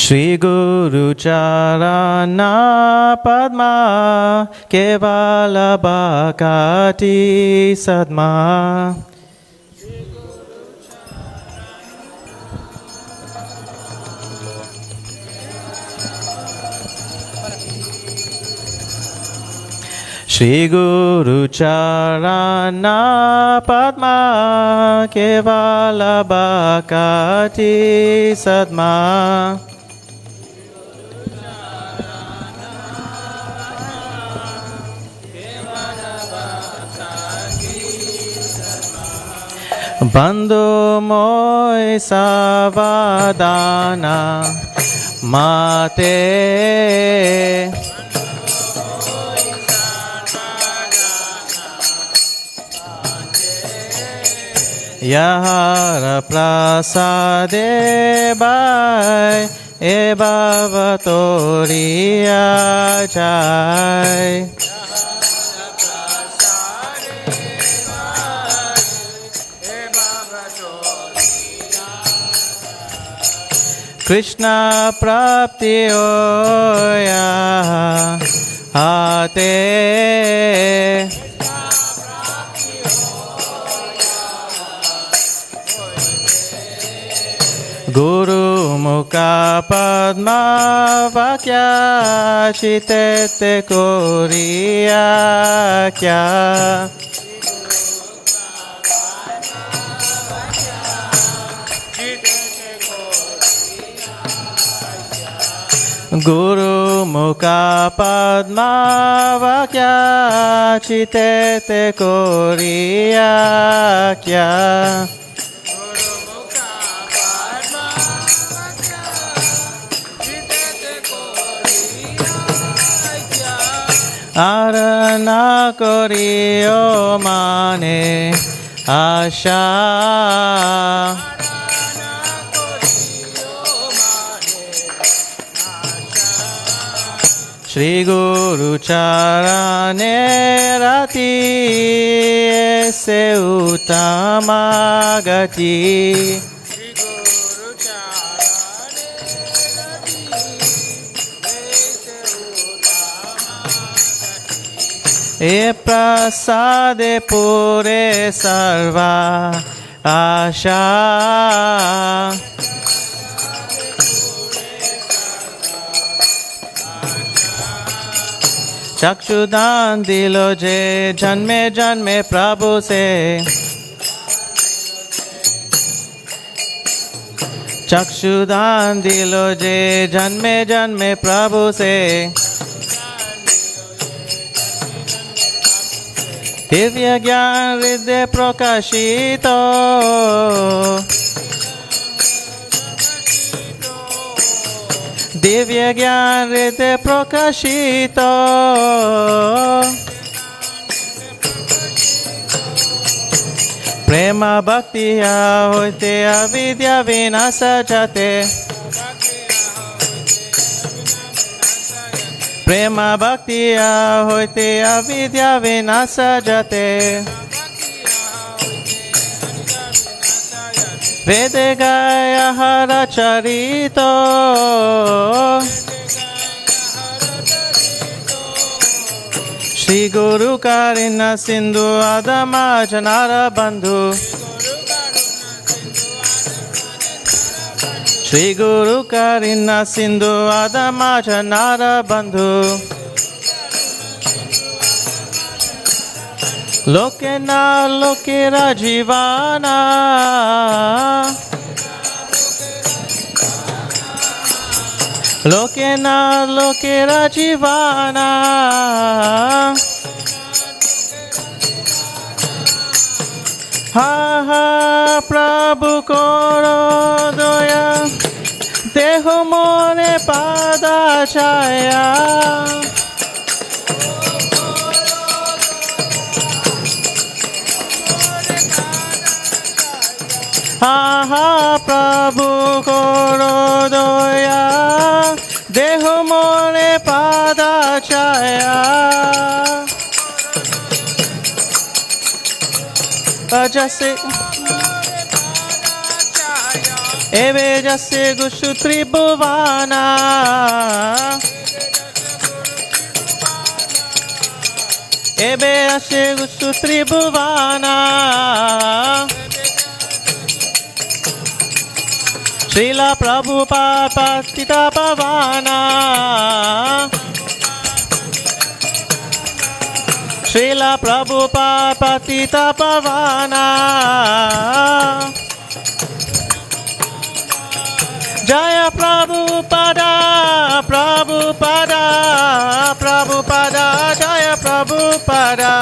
Shri Guru Charana Padma Kevala Bhakati Sadma Shri Guru Charana Padma Kevala Bhakati Sadma Bandhu moi savadana mate Yahara prasade bai e bhavatoriya jai Krishna prapti oya ate Guru mukha padma vakya chitete koriya kya Guru mukha padma vakya chitete koriya kya Arana koriyo mane asha Shri Guru Charane Rati Se Uttama Gati E prasade pure sarva asha चक्षुदान दिलो जे जन्मे जन्मे प्रभु से चक्षुदान दिलो जे जन्मे जन्मे प्रभु से दिव्य ज्ञान हृदय प्रकाशितो Divya Gyan Rite Prakashito Prema Bhaktiya Hoite Avidya Vinasa Jate Prema Bhaktiya Hoite Avidya Vinasa Jate Vede Gaya Hara Charito Shri Guru Karina Sindhu Adama Janara Bandhu Shri Guru Karina Sindhu Adama Janara Bandhu Lokena Lokera Jivana Lokena Lokera Jivana Ha ha Prabhu Koro Doya Deho Mone Pada Chaya Ha ha Prabhu Koro Doya Deho Mone Pada Chaya Bhajase Eve jasya gushu tribhuvana. Ebe ashe gushu tribhuvana. Srila Prabhupada Patita Pavana. Srila Prabhupada Patita Pavana. Jaya Prabhupada, Prabhupada, Prabhupada, Jaya Prabhupada.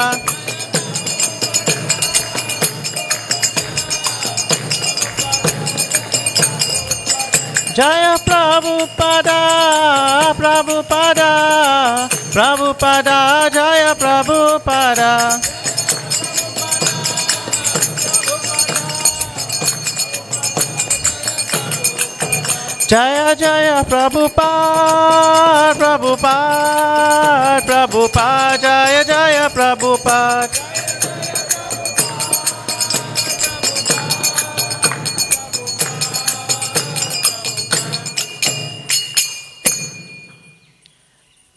Jaya Prabhupada, Prabhupada, Prabhupada, Jaya Prabhupada. Jaya Jaya Prabhupada, Prabhupada, Prabhupada, Jaya Jaya Prabhupada.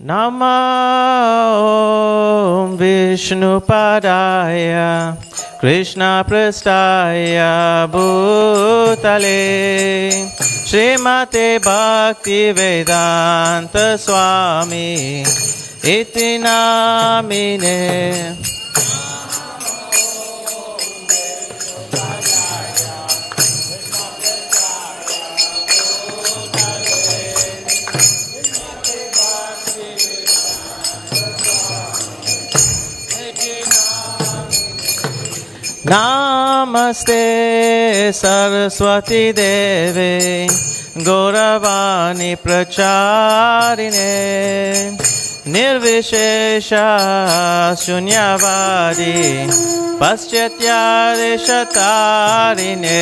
Namo Vishnupadaya Krishna Prastaya Bhutale Srimate Bhakti Vedanta Swami Iti Namine. Namaste Saraswati Deve Gauravani Pracharine Nirvishesha Shunyavadi Paschatya Deshatarine.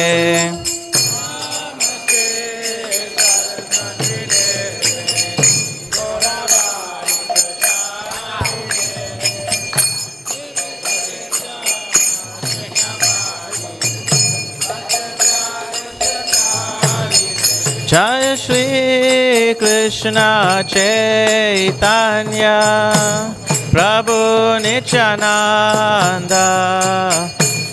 Jai Shri Krishna Chaitanya Prabhu Nityananda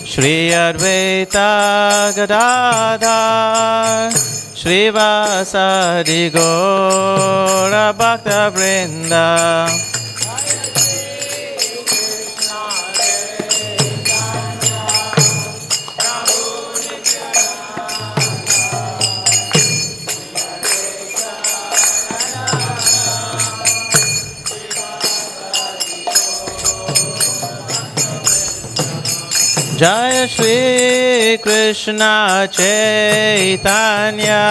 Shri Advaita Gadadhar Shri Vasadi Gaura Bhakta Vrinda. Jai Shri Krishna Chaitanya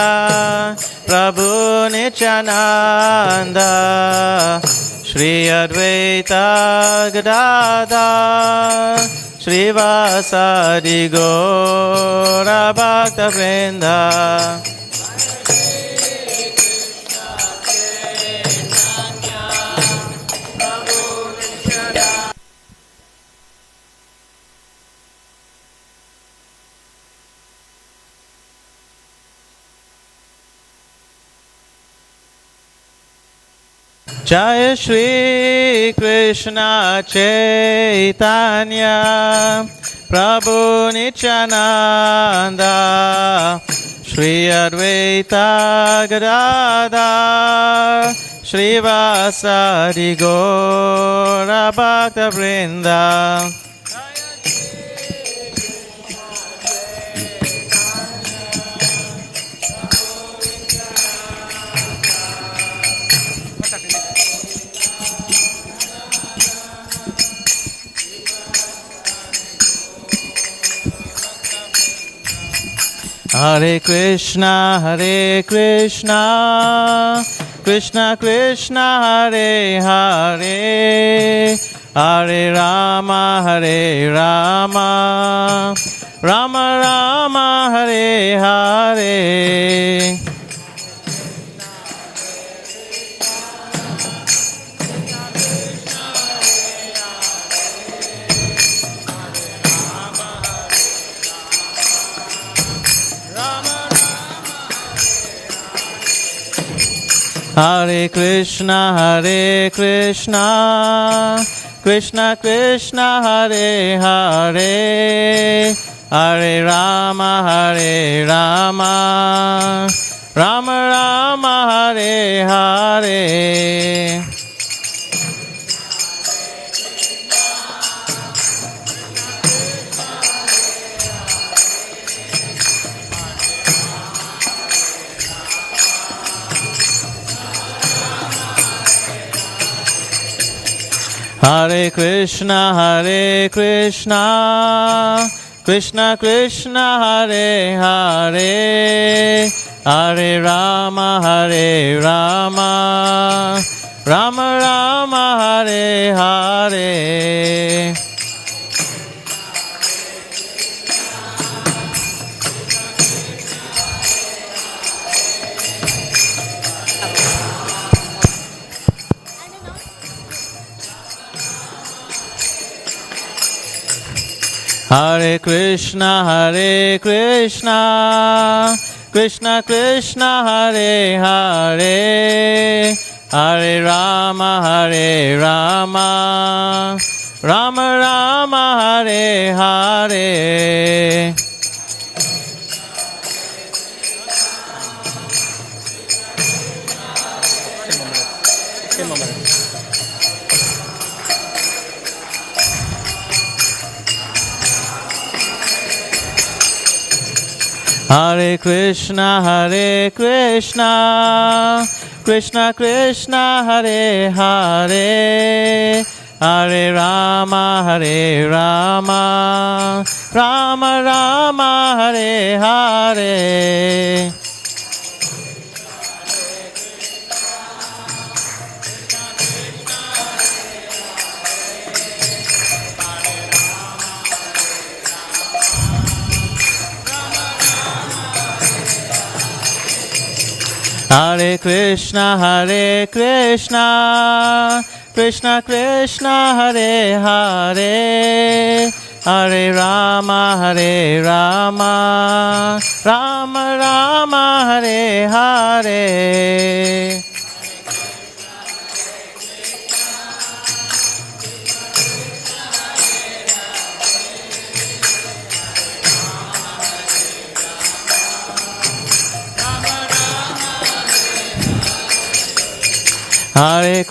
Prabhu Nityananda Shri Advaita Gadadhar Shri Vasadi Gaura Bhakta Vrinda. Jai Shri Krishna Chaitanya Prabhu Nityananda Shri Advaita Gadadhar Shri Vasadi Gaura Bhakta Vrinda. Hare Krishna, Krishna Krishna, Hare Hare, Hare Rama, Rama Rama, Hare Hare. Hare Krishna, Krishna Krishna, Hare Hare, Hare Rama, Rama Rama, Hare Hare. Hare Krishna, Krishna Krishna, Hare Hare, Hare Rama, Rama Rama, Hare Hare. Hare Krishna, Krishna Krishna, Hare Hare, Hare Rama, Rama Rama, Hare Hare. Hare Krishna, Krishna Krishna, Hare Hare, Hare Rama, Rama Rama, Hare Hare. Hare Krishna, Krishna Krishna, Hare Hare, Hare Rama, Rama Rama, Hare Hare. Hare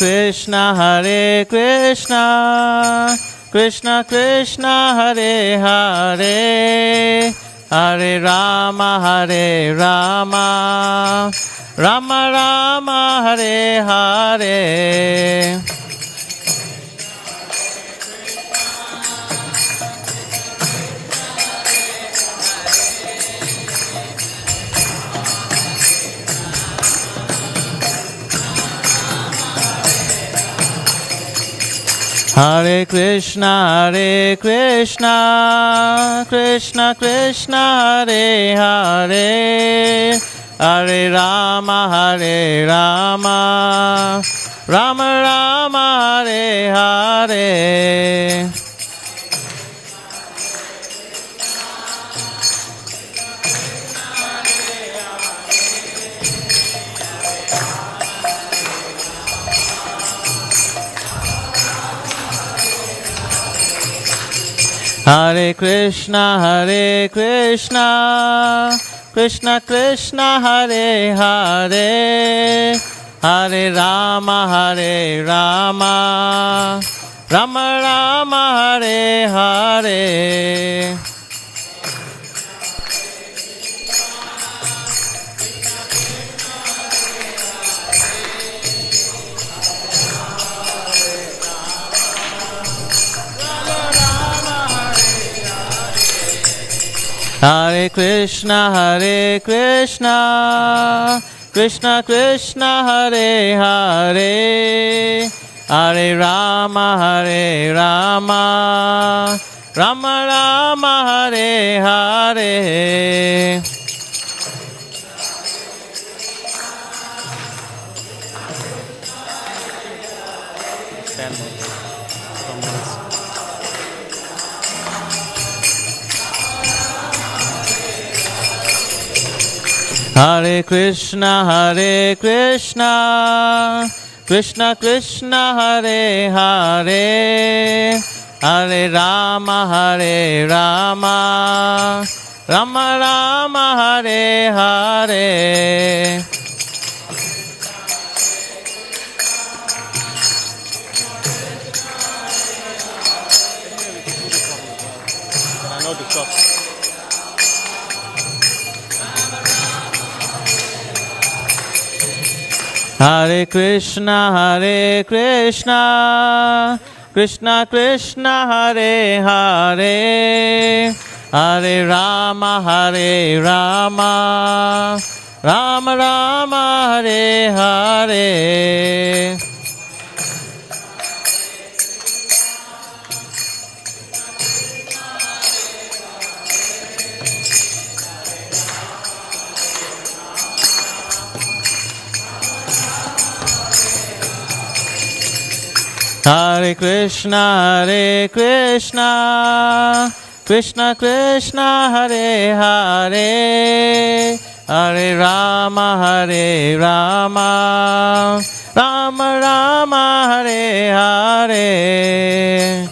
Krishna, Krishna Krishna, Hare Hare, Hare Rama, Rama Rama, Hare Hare. Hare Krishna, Krishna Krishna, Hare Hare, Hare Rama, Rama Rama, Hare Hare. Hare Krishna, Krishna Krishna, Hare Hare, Hare Rama, Rama Rama, Hare Hare. Hare Krishna, Krishna Krishna, Hare Hare, Hare Rama, Rama Rama, Hare Hare. Hare Krishna, Krishna Krishna, Hare Hare, Hare Rama, Rama Rama, Hare Hare. Hare Krishna, Krishna Krishna, Hare Hare, Hare Rama, Rama Rama, Hare Hare. Hare Krishna, Krishna Krishna, Hare Hare, Hare Rama, Rama Rama, Hare Hare.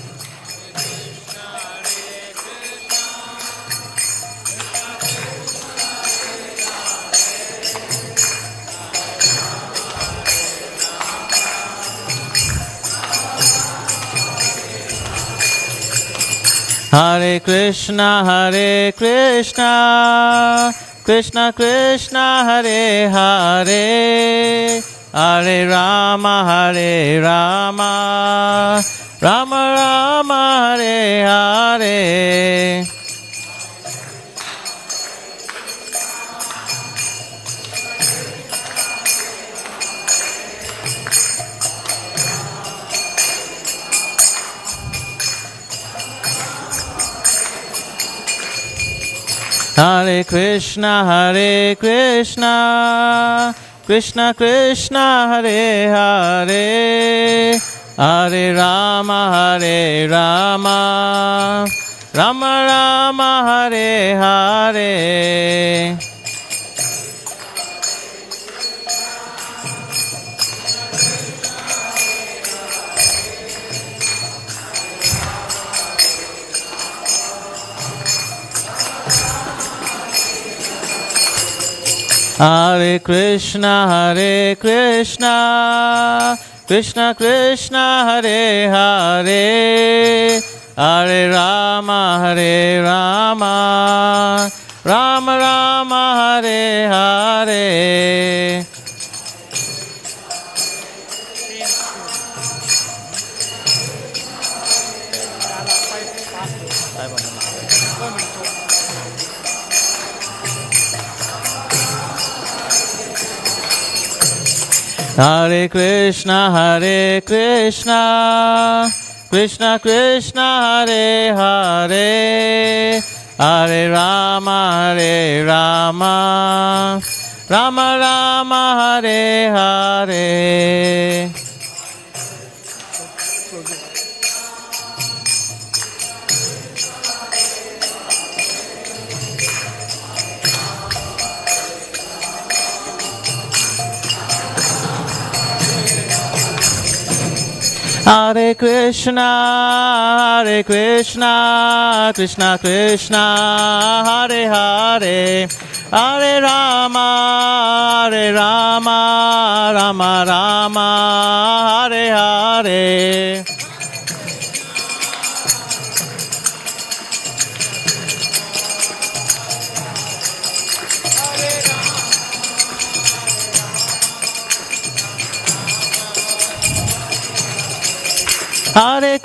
Hare Krishna, Krishna Krishna, Hare Hare, Hare Rama, Rama Rama, Hare Hare. Hare Krishna, Krishna Krishna, Hare Hare, Hare Rama, Rama Rama, Hare Hare. Hare Krishna, Krishna Krishna, Hare Hare, Hare Rama, Rama Rama, Hare Hare. Hare Krishna, Krishna Krishna, Hare Hare, Hare Rama, Rama Rama, Hare Hare. Hare Krishna, Krishna Krishna, Hare Hare, Hare Rama, Rama Rama, Hare Hare. Hare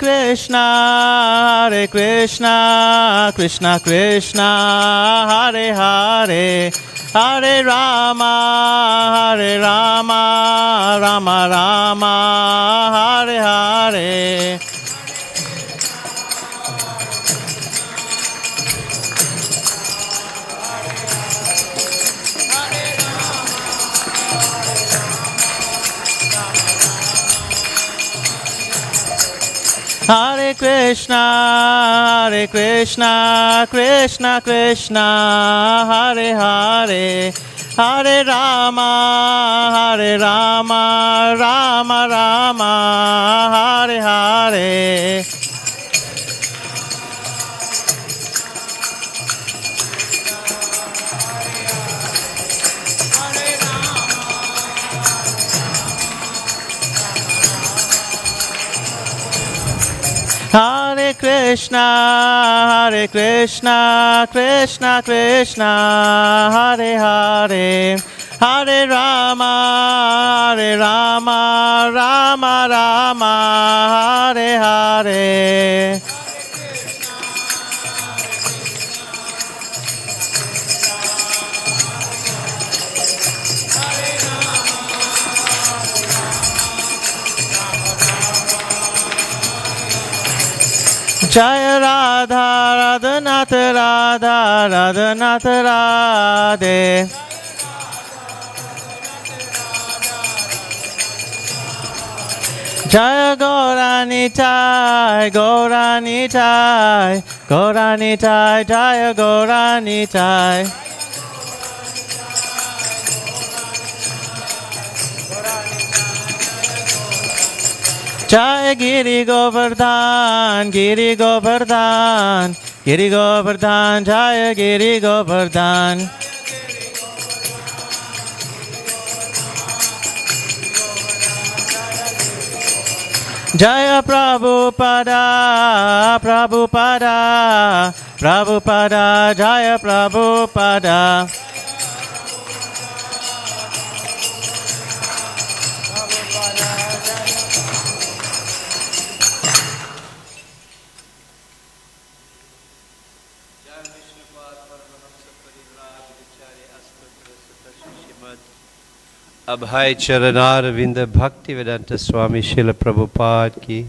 Krishna, Krishna Krishna, Hare Hare, Hare Rama, Rama Rama, Hare Hare. Hare Krishna, Krishna Krishna, Hare Hare, Hare Rama, Rama Rama, Hare Hare. Hare Krishna, Krishna Krishna, Hare Hare. Hare Rama, Rama Rama, Hare Hare. Jaya Radha, Radhanath Radha, Radhanath Radhe. Jaya Gauranitai, Gauranitai, Gauranitai, Jaya Gauranitai. Jai Giri Govardhan, Giri Govardhan, Giri Govardhan, Jaya Giri Govardhan. Jaya Prabhupada, Prabhupada, Prabhupada, Jaya Prabhupada. अभय चरणार विंद भक्ति वेदांत स्वामी शिल प्रभुपाद की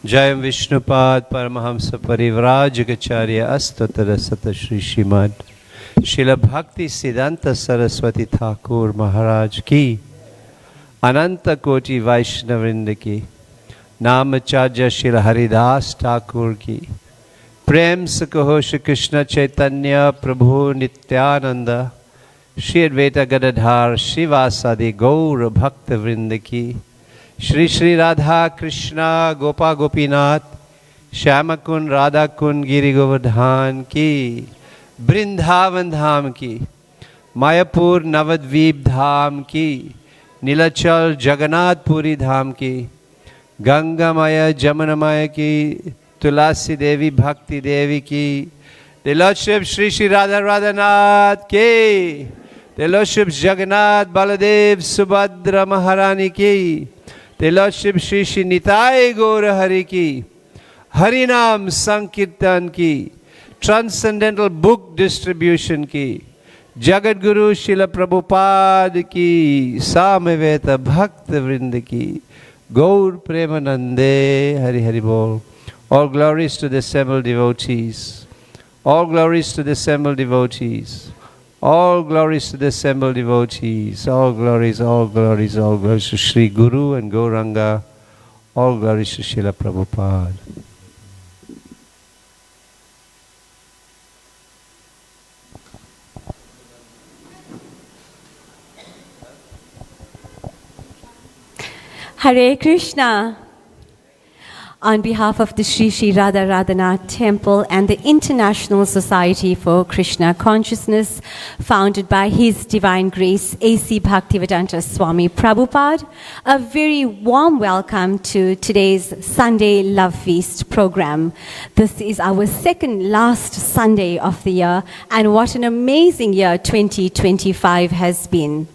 जय विष्णुपाद परमहंस परिव्राजकाचार्य अस्तोत्तर सत श्री श्रीमद शिल भक्ति सिद्धांत सरस्वती ठाकुर महाराज की अनंत कोटि वैष्णवृंद की नामचार्य शिल हरिदास ठाकुर की प्रेम से कहो श्री कृष्ण चैतन्य प्रभु नित्यानंद श्री अद्वैत गदाधर श्रीवासादि गौर भक्त वृंद की श्री श्री राधा कृष्णा गोपा गोपीनाथ श्याम कुंड राधा कुंड गिरि गोवर्धन की वृंदावन धाम की मायापुर नवद्वीप धाम की नीलाचल जगन्नाथपुरी धाम की गंगामय जमुनामय की तुलसी देवी भक्ति देवी की तिलोत्सव श्री श्री राधा राधानाथ के तिलोत्सव जगन्नाथ बलदेव सुभद्रा महारानी की तिलोत्सव श्री श्री निताय गौर हरि की हरि नाम संकीर्तन की ट्रांसेंडेंटल बुक डिस्ट्रीब्यूशन की जगत गुरु शिल प्रभुपाद की सामवेद भक्त वृंद की गौर प्रेमानंदे हरि हरि बोल. All glories to the assembled devotees. All glories to the assembled devotees. All glories to the assembled devotees. All glories, all glories, all glories to Sri Guru and Gauranga. All glories to Srila Prabhupada. Hare Krishna. On behalf of the Sri Sri Radha Radhanath Temple and the International Society for Krishna Consciousness, founded by His Divine Grace A.C. Bhaktivedanta Swami Prabhupada, a very warm welcome to today's Sunday Love Feast program. This is our second last Sunday of the year, and what an amazing year 2025 has been.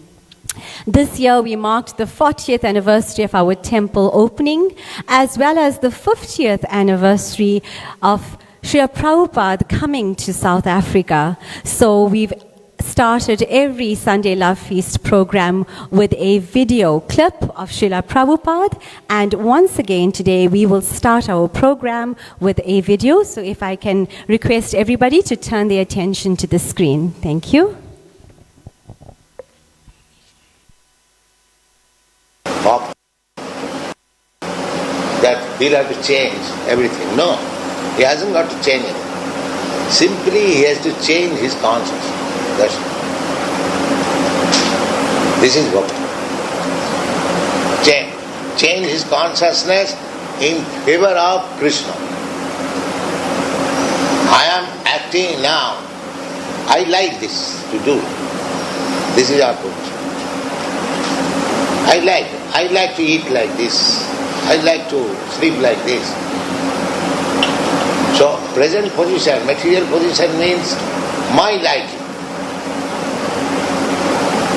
This year we marked the 40th anniversary of our temple opening, as well as the 50th anniversary of Srila Prabhupada coming to South Africa. So we've started every Sunday Love Feast program with a video clip of Srila Prabhupada, and once again today we will start our program with a video. So if I can request everybody to turn their attention to the screen. Thank you. That he'll have to change everything. No, he hasn't got to change anything. Simply he has to change his consciousness. That's it. This is bhakti. Change his consciousness in favor of Krishna. I am acting now. I like this to do. This is our approach. I like to eat like this. I like to sleep like this. So present position, material position means my liking.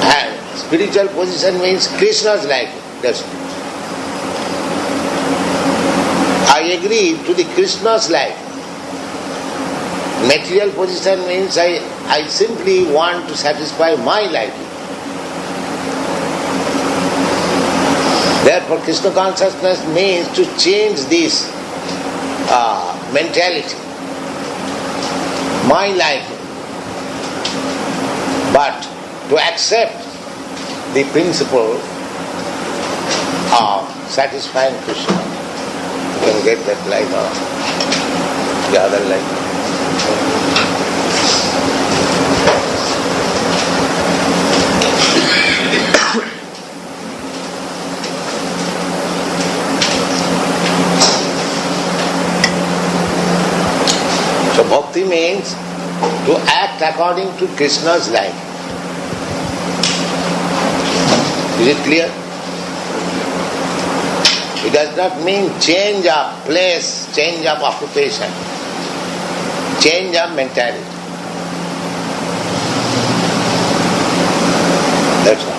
And spiritual position means Krishna's liking. That's it. I agree to the Krishna's life. Material position means I simply want to satisfy my liking. Therefore, Krishna consciousness means to change this mentality, my liking, but to accept the principle of satisfying Krishna. You can get that light on the other light. So bhakti means to act according to Krishna's life. Is it clear? It does not mean change of place, change of occupation, change of mentality. That's all.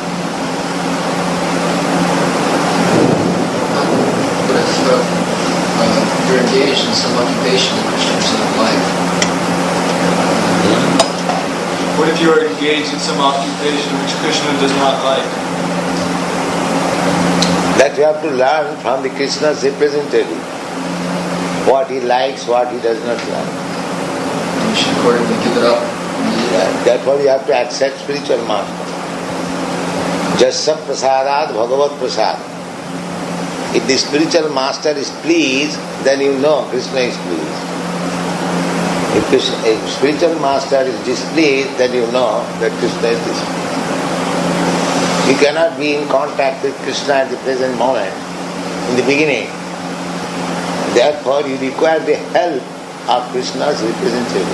What if you're engaged in some occupation that Krishna does not like? What if you are engaged in some occupation which Krishna does not like? That you have to learn from the Krishna's representative. What he likes, what he does not like. You should accordingly give it up. Therefore you have to accept spiritual master. Jasya prasadat bhagavat prasad. If the spiritual master is pleased, then you know Krishna is pleased. If spiritual master is displeased, then you know that Krishna is displeased. You cannot be in contact with Krishna at the present moment, in the beginning. Therefore, you require the help of Krishna's representative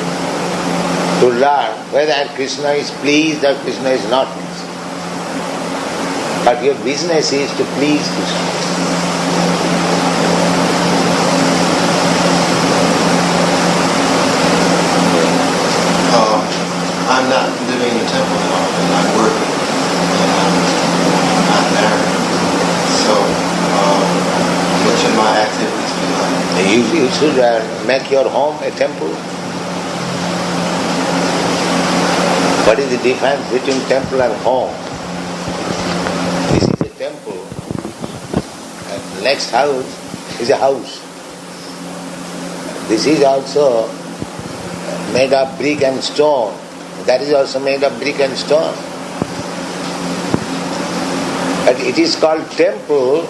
to learn whether Krishna is pleased or Krishna is not pleased. But your business is to please Krishna. I'm not living in a temple now, and I'm working, and I'm not married. So, what should my activities be like? You should make your home a temple. What is the difference between temple and home? This is a temple, and the next house is a house. This is also made of brick and stone. That is also made of brick and stone. But it is called temple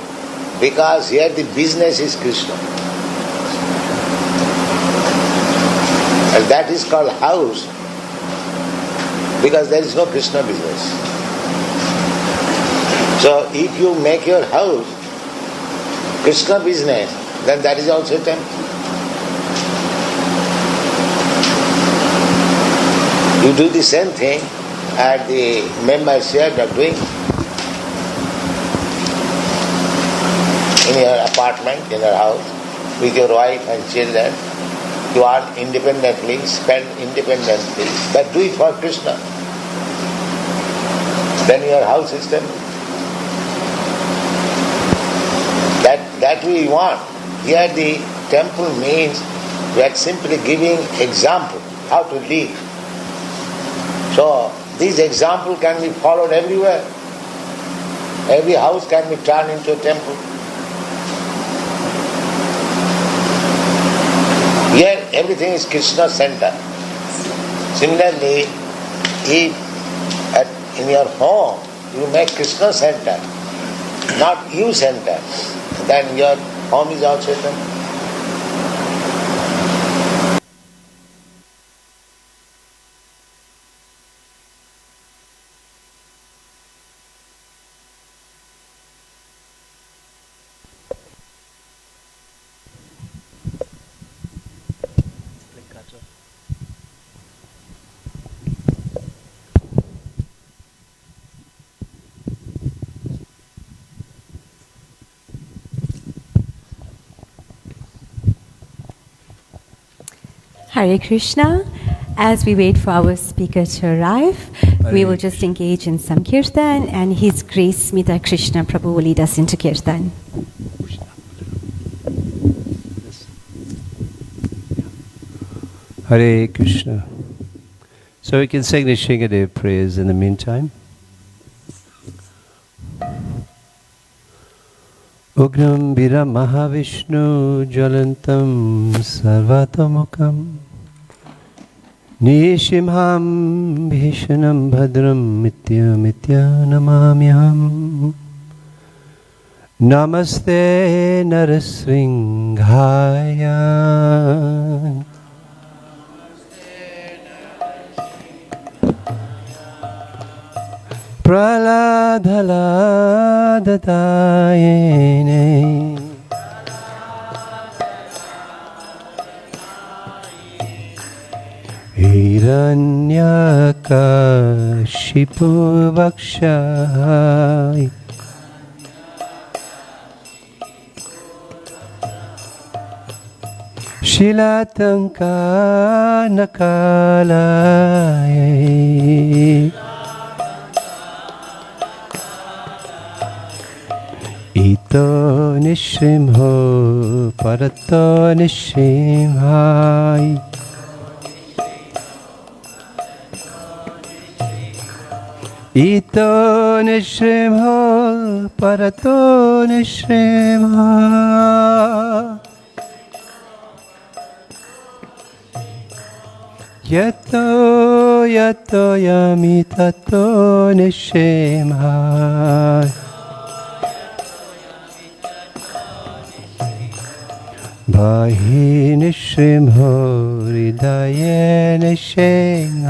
because here the business is Krishna. And that is called house because there is no Krishna business. So if you make your house Krishna business, then that is also a temple. You do the same thing at the members here are doing in your apartment, in your house, with your wife and children. You earn independently, spend independently, but do it for Krishna. Then your house is temple. That we want. Here the temple means we are simply giving example how to live. So this example can be followed everywhere. Every house can be turned into a temple. Here everything is Krishna center. Similarly, if in your home you make Krishna center, not you center, then your home is also a temple. Hare Krishna. As we wait for our speaker to arrive, we will just engage in some kirtan, and His Grace Smita Krishna Prabhu will lead us into kirtan. Hare Krishna. So we can sing the Shingadev prayers in the meantime. Ugram Vira Mahavishnu Jalantam Sarvatamukam Nishimham Bhishanam Bhadram Mitya Mitya Namamyam Namaste Narasringhaya Praladhaladhatayene Hiranyakashipu Vakshai Shilatanka Nakalaye Ito Nishrimho Parato Nishrimhai Ito Nishrimho Parato Nishrimhai Yato Yato Yamitato Nishrimhai Bahi Nishrimho Hridaye Nishrimhai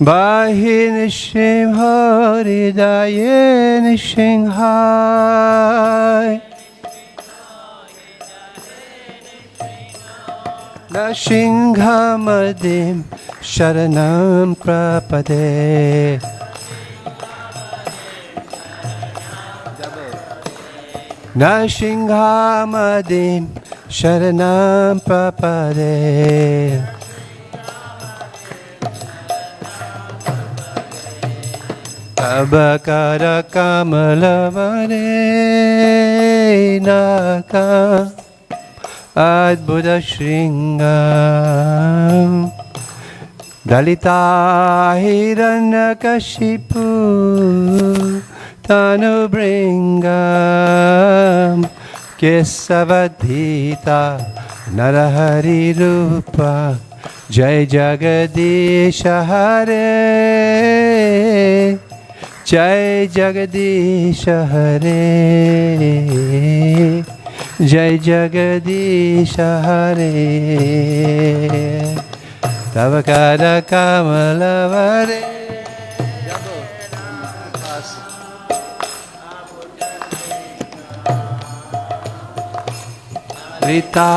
Bahi Nishrimho Hridaye Nishrimhai Nashingamadim Sharanam Prapade Nashingamadim Sharanam Prapade Abakara Kamalavane Naka Adbhuta Shringam Dalita Hiranyakashipu Tanu Bringam Kesavadhita Narahari Rupa Jai Jagadisha Hare Jai Jagadisha Hare Jai Jagadisha Hare Tavakara Kamalavare Rita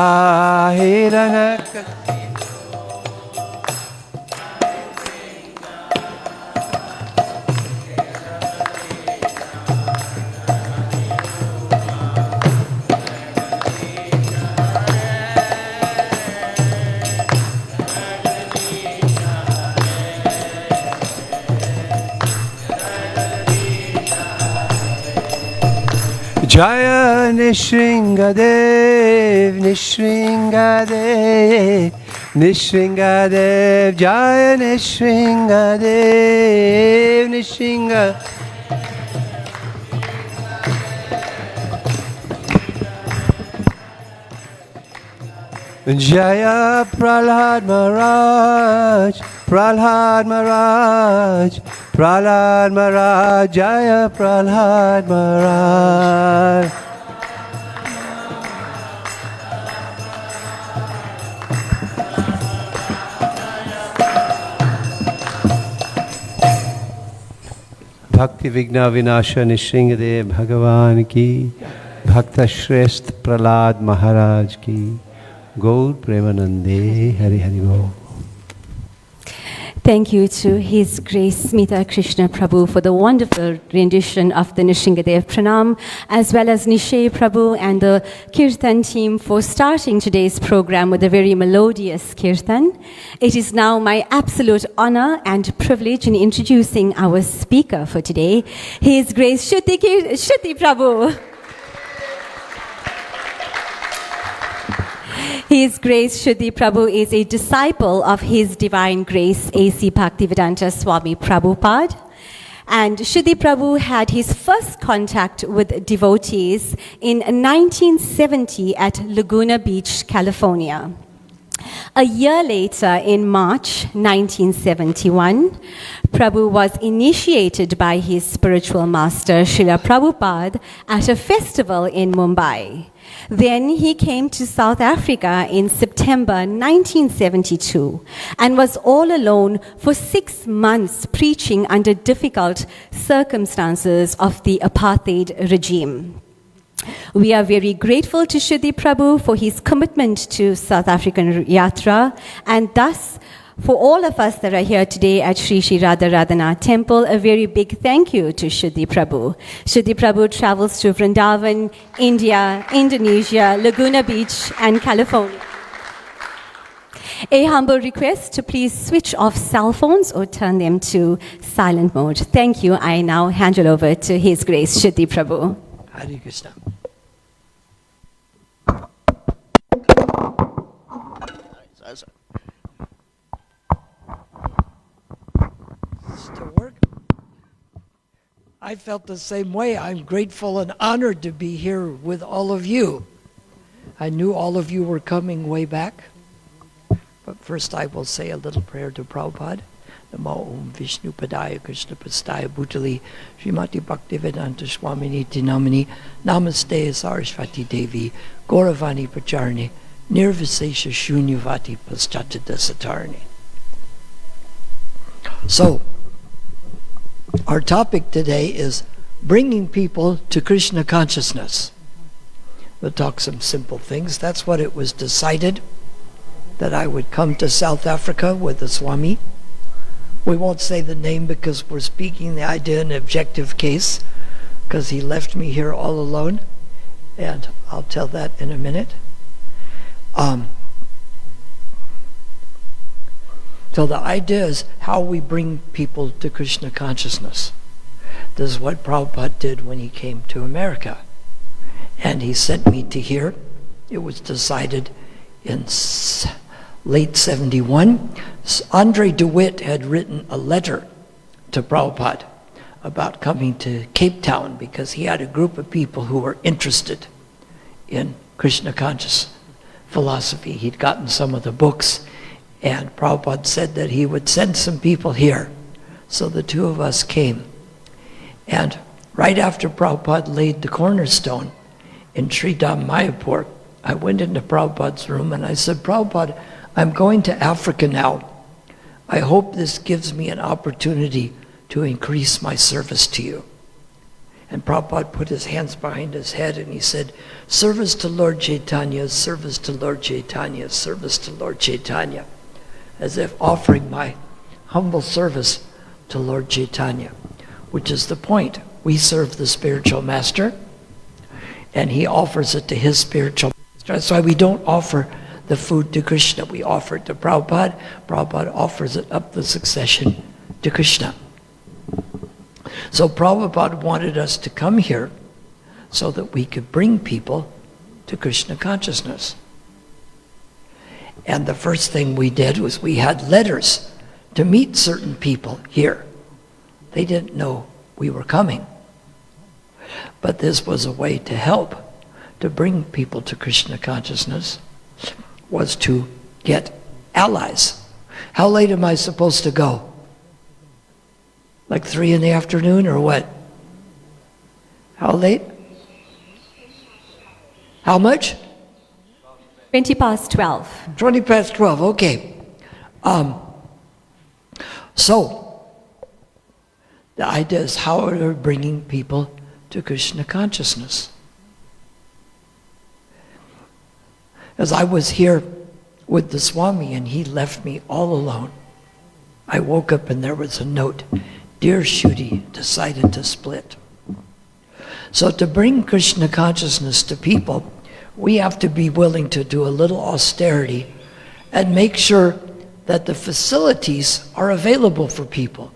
Hiranaka Jaya Nishringadev, Nishringadev, Nishringadev, Jaya Nishringadev, Nishringadev. Jaya Prahlad Maharaj, Prahlad Maharaj, Prahlad Maharaj, Jaya Prahlad Maharaj. Bhakti Vigna Vinasha Nishringadev Bhagavan ki, Bhakta Shrestha Prahlad Maharaj ki, Gaur Premanande Hari Hari Bol. Thank you to His Grace Smita Krishna Prabhu for the wonderful rendition of the Nishingadev Pranam, as well as Nishay Prabhu and the Kirtan team for starting today's program with a very melodious Kirtan. It is now my absolute honor and privilege in introducing our speaker for today, His Grace Kshudi Prabhu. His Grace Kshudi Prabhu is a disciple of His Divine Grace A.C. Bhaktivedanta Swami Prabhupada. And Kshudi Prabhu had his first contact with devotees in 1970 at Laguna Beach, California. A year later, in March 1971, Prabhu was initiated by his spiritual master, Srila Prabhupada, at a festival in Mumbai. Then he came to South Africa in September 1972 and was all alone for 6 months preaching under difficult circumstances of the apartheid regime. We are very grateful to Kshudi Prabhu for his commitment to South African Yatra, and thus for all of us that are here today at Sri Sri Radha Radhanath Temple, a very big thank you to Kshudi Prabhu. Kshudi Prabhu travels to Vrindavan, India, Indonesia, Laguna Beach, and California. A humble request to please switch off cell phones or turn them to silent mode. Thank you. I now hand it over to His Grace Kshudi Prabhu. Hare Krishna. Still work? I felt the same way. I'm grateful and honored to be here with all of you. I knew all of you were coming way back. But first I will say a little prayer to Prabhupada. Namo Om Vishnu Padaya Krishna Pastaya Bhutali Srimati Bhaktivedanta Swamini Tinamani Namaste Saraswati Devi Gauravani Pacharni Nirvisesha Shunyavati Paschatita Satarni. So, our topic today is bringing people to Krishna consciousness. We'll talk some simple things. That's what it was decided, that I would come to South Africa with the Swami. We won't say the name because we're speaking the idea in an objective case, because he left me here all alone, and I'll tell that in a minute. So the idea is how we bring people to Krishna consciousness. This is what Prabhupada did when he came to America. And he sent me to here. It was decided in late 71. Andre DeWitt had written a letter to Prabhupada about coming to Cape Town because he had a group of people who were interested in Krishna conscious philosophy. He'd gotten some of the books, and Prabhupada said that he would send some people here. So the two of us came. And right after Prabhupada laid the cornerstone in Sri Dham Mayapur, I went into Prabhupada's room and I said, Prabhupada, I'm going to Africa now. I hope this gives me an opportunity to increase my service to you. And Prabhupada put his hands behind his head and he said, service to Lord Chaitanya, service to Lord Chaitanya, service to Lord Chaitanya, as if offering my humble service to Lord Chaitanya, which is the point. We serve the spiritual master, and he offers it to his spiritual master. That's why we don't offer the food to Krishna. We offer it to Prabhupada. Prabhupada offers it up the succession to Krishna. So Prabhupada wanted us to come here so that we could bring people to Krishna consciousness. And the first thing we did was we had letters to meet certain people here. They didn't know we were coming. But this was a way to help, to bring people to Krishna consciousness, was to get allies. How late am I supposed to go? Like 3 in the afternoon or what? How late? How much? 20 past 12. 20 past 12, okay. So, the idea is how are we bringing people to Krishna consciousness? As I was here with the Swami and he left me all alone, I woke up and there was a note. Dear Kshudi, decided to split. So to bring Krishna consciousness to people, we have to be willing to do a little austerity and make sure that the facilities are available for people.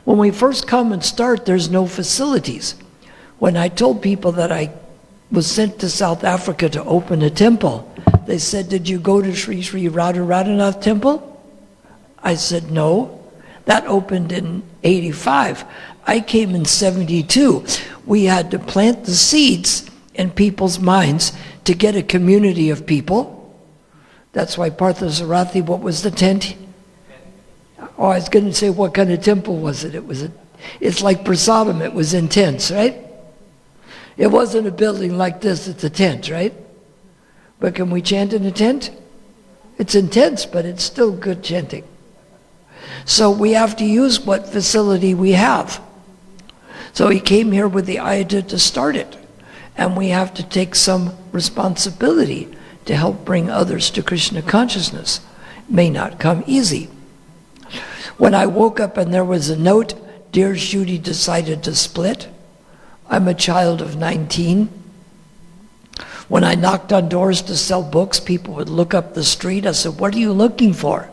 When we first come and start, there's no facilities. When I told people that I was sent to South Africa to open a temple, they said, did you go to Sri Sri Radharanath temple? I said, no. That opened in 85. I came in 72. We had to plant the seeds in people's minds to get a community of people. That's why Parthasarathi, what was the tent? Oh, I was going to say, what kind of temple was it? It's like Prasadam, it was intense, right? It wasn't a building like this, it's a tent, right? But can we chant in a tent? It's intense, but it's still good chanting. So we have to use what facility we have. So he came here with the idea to start it. And we have to take some responsibility to help bring others to Krishna consciousness. It may not come easy. When I woke up and there was a note, Dear Kshudi, decided to split. I'm a child of 19. When I knocked on doors to sell books, people would look up the street. I said, what are you looking for?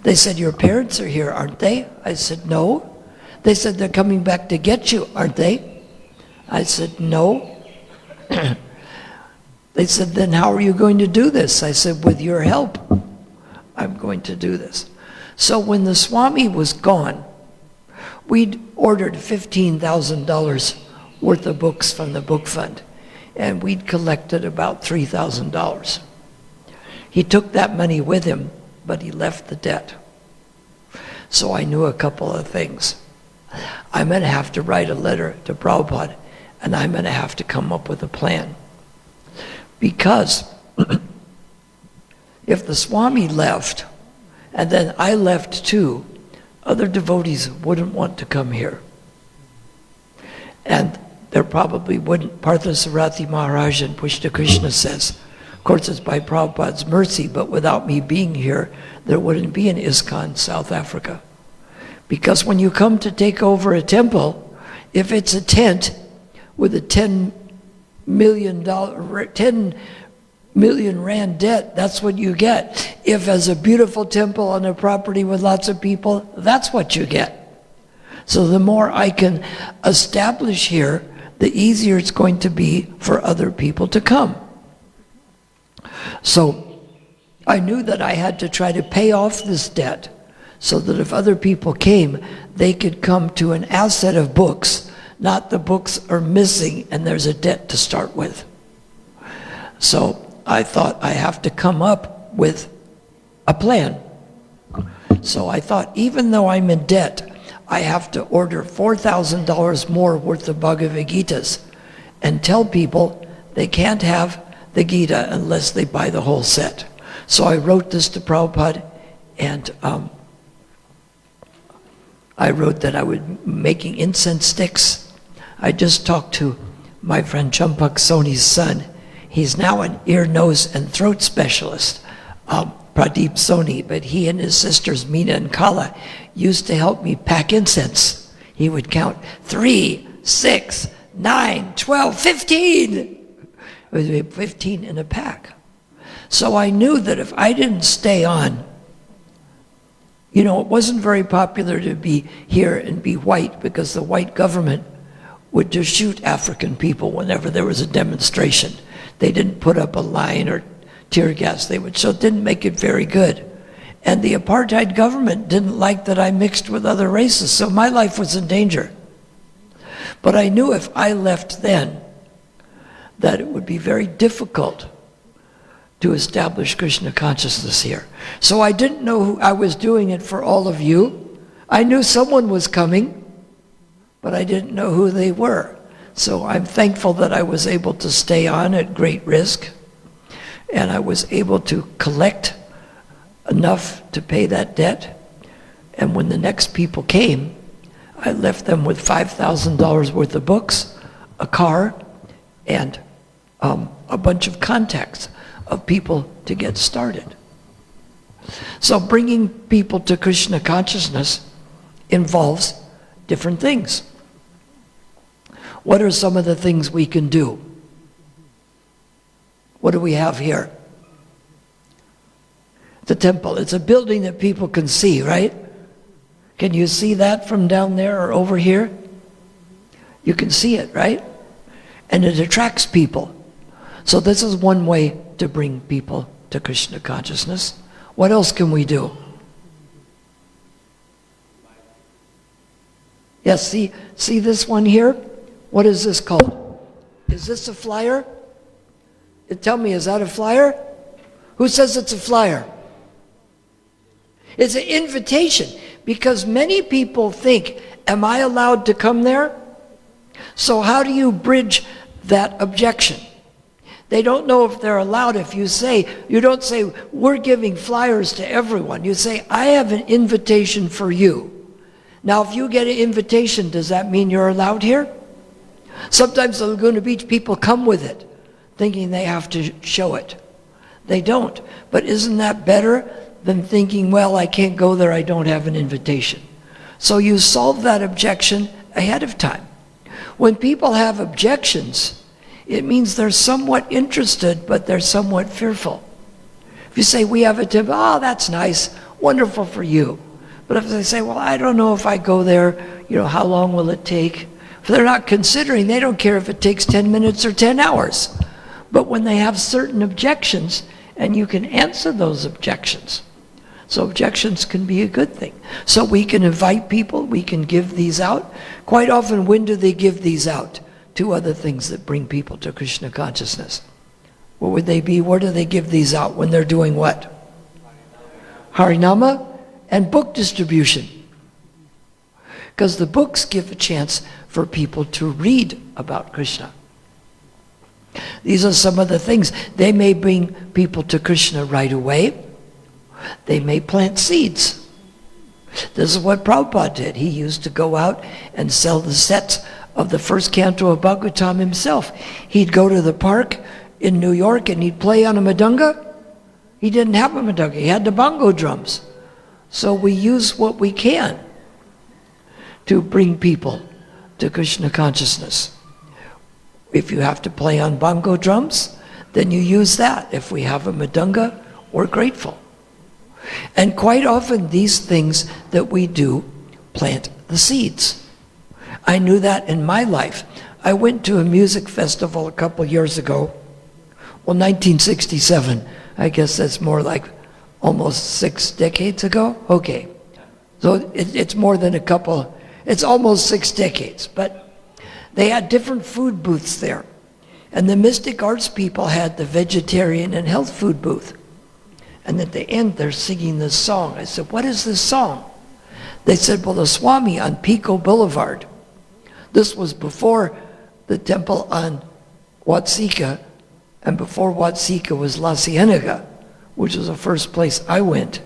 They said, your parents are here, aren't they? I said, no. They said, they're coming back to get you, aren't they? I said, no. They said, then how are you going to do this? I said, with your help, I'm going to do this. So when the Swami was gone, we'd ordered $15,000 worth of books from the book fund, and we'd collected about $3,000. He took that money with him, but he left the debt. So I knew a couple of things. I'm going to have to write a letter to Prabhupada, and I'm going to have to come up with a plan. Because if the Swami left, and then I left too, other devotees wouldn't want to come here. And there probably wouldn't. Parthasarathi Maharaj in Pushta Krishna says, of course it's by Prabhupada's mercy, but without me being here, there wouldn't be an ISKCON South Africa. Because when you come to take over a temple, if it's a tent with a 10 million rand debt, that's what you get. If as a beautiful temple on a property with lots of people, that's what you get. So the more I can establish here, the easier it's going to be for other people to come. So I knew that I had to try to pay off this debt so that if other people came, they could come to an asset of books, not the books are missing and there's a debt to start with. So I thought I have to come up with a plan. So I thought, even though I'm in debt, I have to order $4,000 more worth of Bhagavad Gitas and tell people they can't have the Gita unless they buy the whole set. So I wrote this to Prabhupada, and I wrote that I would be making incense sticks. I just talked to my friend Champak Soni's son. He's now an ear, nose, and throat specialist, Pradeep Soni, but he and his sisters, Meena and Kala, used to help me pack incense. He would count 3, 6, 9, 12, 15. It would be 15 in a pack. So I knew that if I didn't stay on, you know, it wasn't very popular to be here and be white, because the white government would just shoot African people whenever there was a demonstration. They didn't put up a line or tear gas. So it didn't make it very good. And the apartheid government didn't like that I mixed with other races, so my life was in danger. But I knew if I left then, that it would be very difficult to establish Krishna consciousness here. So I didn't know who I was doing it for all of you. I knew someone was coming, but I didn't know who they were. So I'm thankful that I was able to stay on at great risk, and I was able to collect enough to pay that debt. And when the next people came, I left them with $5,000 worth of books, a car, and a bunch of contacts of people to get started. So bringing people to Krishna consciousness involves different things. What are some of the things we can do? What do we have here? The temple. It's a building that people can see, right? Can you see that from down there or over here? You can see it, right? And it attracts people. So this is one way to bring people to Krishna consciousness. What else can we do? Yes, see this one here? What is this called? Is this a flyer? Tell me, is that a flyer? Who says it's a flyer? It's an invitation, because many people think, am I allowed to come there? So how do you bridge that objection? They don't know if they're allowed. If you don't say, we're giving flyers to everyone. You say, I have an invitation for you. Now, if you get an invitation, does that mean you're allowed here? Sometimes the Laguna Beach people come with it, thinking they have to show it. They don't. But isn't that better than thinking, well, I can't go there, I don't have an invitation? So you solve that objection ahead of time. When people have objections, it means they're somewhat interested, but they're somewhat fearful. If you say, we have a temple, oh, that's nice, wonderful for you. But if they say, well, I don't know if I go there, how long will it take? If they're not considering, they don't care if it takes 10 minutes or 10 hours. But when they have certain objections, and you can answer those objections. So objections can be a good thing. So we can invite people, we can give these out. Quite often, when do they give these out? Two other things that bring people to Krishna consciousness. What would they be? Where do they give these out? When they're doing what? Harinama and book distribution. Because the books give a chance for people to read about Krishna. These are some of the things. They may bring people to Krishna right away. They may plant seeds. This is what Prabhupada did. He used to go out and sell the sets of the first canto of Bhagavatam himself. He'd go to the park in New York and he'd play on a madunga. He didn't have a madunga. He had the bongo drums. So we use what we can to bring people to Krishna consciousness. If you have to play on bongo drums, then you use that. If we have a madunga, we're grateful. And quite often these things that we do plant the seeds. I knew that in my life. I went to a music festival a couple years ago. Well, 1967. I guess that's more like almost 6 decades ago. Okay. So it's more than a couple. It's almost 6 decades. But they had different food booths there. And the mystic arts people had the vegetarian and health food booth. And at the end, they're singing this song. I said, what is this song? They said, well, the Swami on Pico Boulevard. This was before the temple on Watsika, and before Watsika was La Cienega, which was the first place I went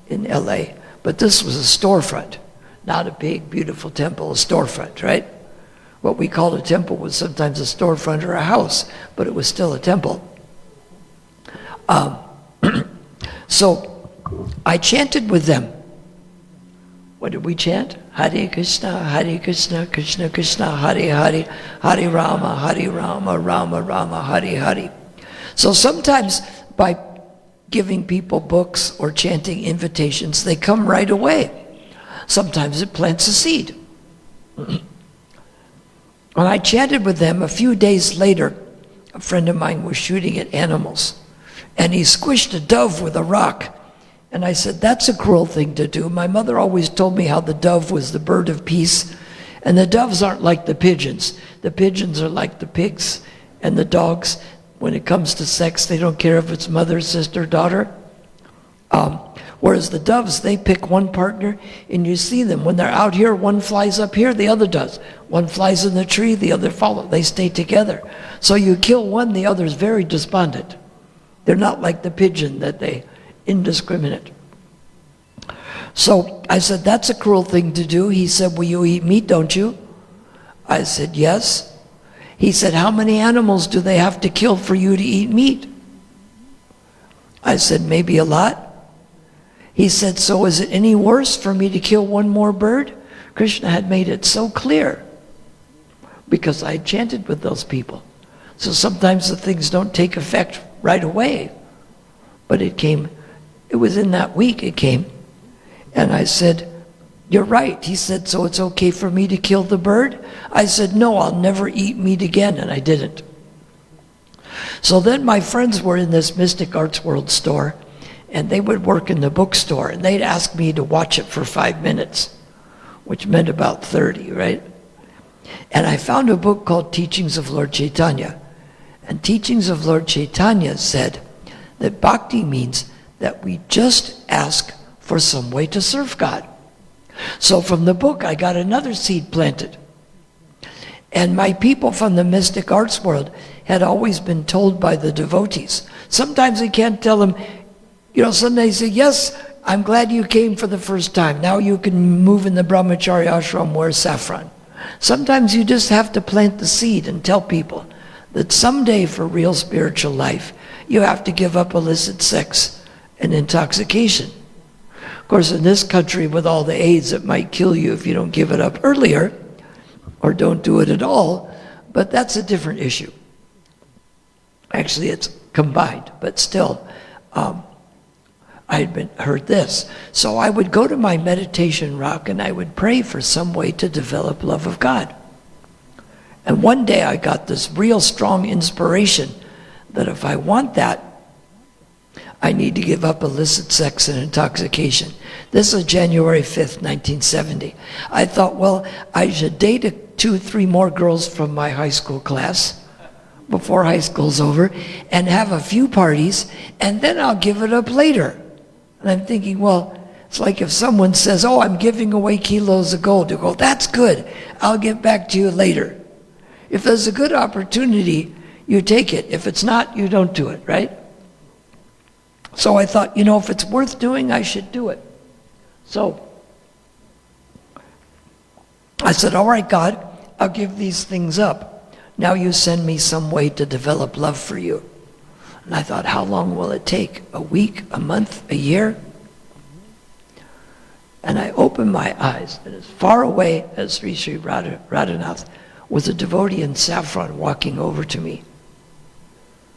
in LA. But this was a storefront, not a big, beautiful temple, a storefront, right? What we called a temple was sometimes a storefront or a house, but it was still a temple. So I chanted with them. What did we chant? Hare Krishna, Krishna Krishna, Hare Hare, Hare Rama, Rama Rama, Hare Hare. So sometimes by giving people books or chanting invitations, they come right away. Sometimes it plants a seed. When I chanted with them, a few days later, a friend of mine was shooting at animals, and he squished a dove with a rock. And I said, that's a cruel thing to do. My mother always told me how the dove was the bird of peace. And the doves aren't like the pigeons. The pigeons are like the pigs and the dogs. When it comes to sex, they don't care if it's mother, sister, daughter. Whereas the doves, they pick one partner, and you see them. When they're out here, one flies up here, the other does. One flies in the tree, the other follows. They stay together. So you kill one, the other's very despondent. They're not like the pigeon that they indiscriminate. So I said, that's a cruel thing to do. He said, well, you eat meat, don't you? I said, yes. He said, how many animals do they have to kill for you to eat meat? I said, maybe a lot. He said, so is it any worse for me to kill one more bird? Krishna had made it so clear because I chanted with those people. So sometimes the things don't take effect right away. But it was in that week it came. And I said, you're right. He said, so it's okay for me to kill the bird? I said, no, I'll never eat meat again, and I didn't. So then my friends were in this Mystic Arts World store, and they would work in the bookstore, and they'd ask me to watch it for 5 minutes, which meant about 30, right? And I found a book called Teachings of Lord Chaitanya. And Teachings of Lord Chaitanya said that bhakti means that we just ask for some way to serve God. So from the book, I got another seed planted. And my people from the Mystic Arts World had always been told by the devotees. Sometimes they can't tell them, sometimes they say, yes, I'm glad you came for the first time. Now you can move in the brahmacharya ashram, wear saffron. Sometimes you just have to plant the seed and tell people that someday for real spiritual life, you have to give up illicit sex and intoxication. Of course, in this country with all the AIDS, it might kill you if you don't give it up earlier or don't do it at all, but that's a different issue. Actually, it's combined, but still, I had heard this. So I would go to my meditation rock and I would pray for some way to develop love of God. And one day I got this real strong inspiration that if I want that, I need to give up illicit sex and intoxication. This is January 5th, 1970. I thought, well, I should date 2 or 3 more girls from my high school class before high school's over and have a few parties, and then I'll give it up later. And I'm thinking, well, it's like if someone says, oh, I'm giving away kilos of gold. You go, that's good. I'll get back to you later. If there's a good opportunity, you take it. If it's not, you don't do it, right? So I thought, if it's worth doing, I should do it. So I said, all right, God, I'll give these things up. Now you send me some way to develop love for you. And I thought, how long will it take? A week, a month, a year? And I opened my eyes, and as far away as Sri Sri Radhanath was a devotee in saffron walking over to me.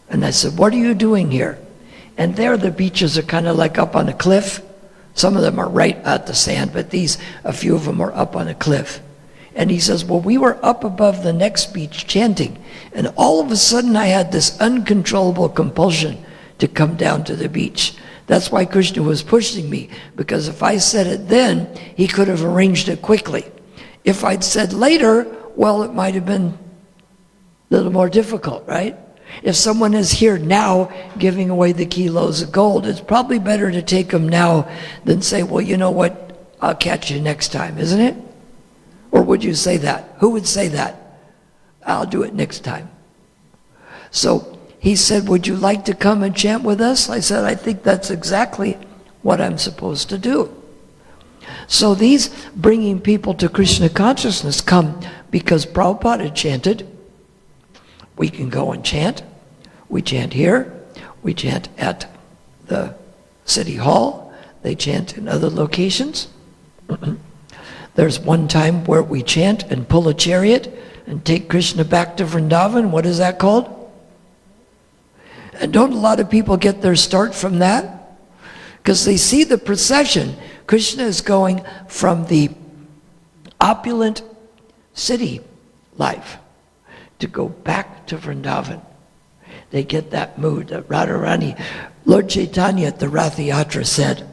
And I said, what are you doing here? And there the beaches are kind of like up on a cliff. Some of them are right at the sand, but a few of them are up on a cliff. And he says, well, we were up above the next beach chanting, and all of a sudden I had this uncontrollable compulsion to come down to the beach. That's why Krishna was pushing me, because if I said it then, he could have arranged it quickly. If I'd said later, well, it might have been a little more difficult, right? If someone is here now giving away the kilos of gold, it's probably better to take them now than say, well, you know what, I'll catch you next time, isn't it? Or would you say that? Who would say that? I'll do it next time. So he said, would you like to come and chant with us? I said, I think that's exactly what I'm supposed to do. So these bringing people to Krishna consciousness come because Prabhupada chanted. We can go and chant. We chant here. We chant at the city hall. They chant in other locations. There's one time where we chant and pull a chariot and take Krishna back to Vrindavan. What is that called? And don't a lot of people get their start from that? Because they see the procession. Krishna is going from the opulent city life to go back to Vrindavan. They get that mood. Radharani, Lord Chaitanya at the Rath Yatra said,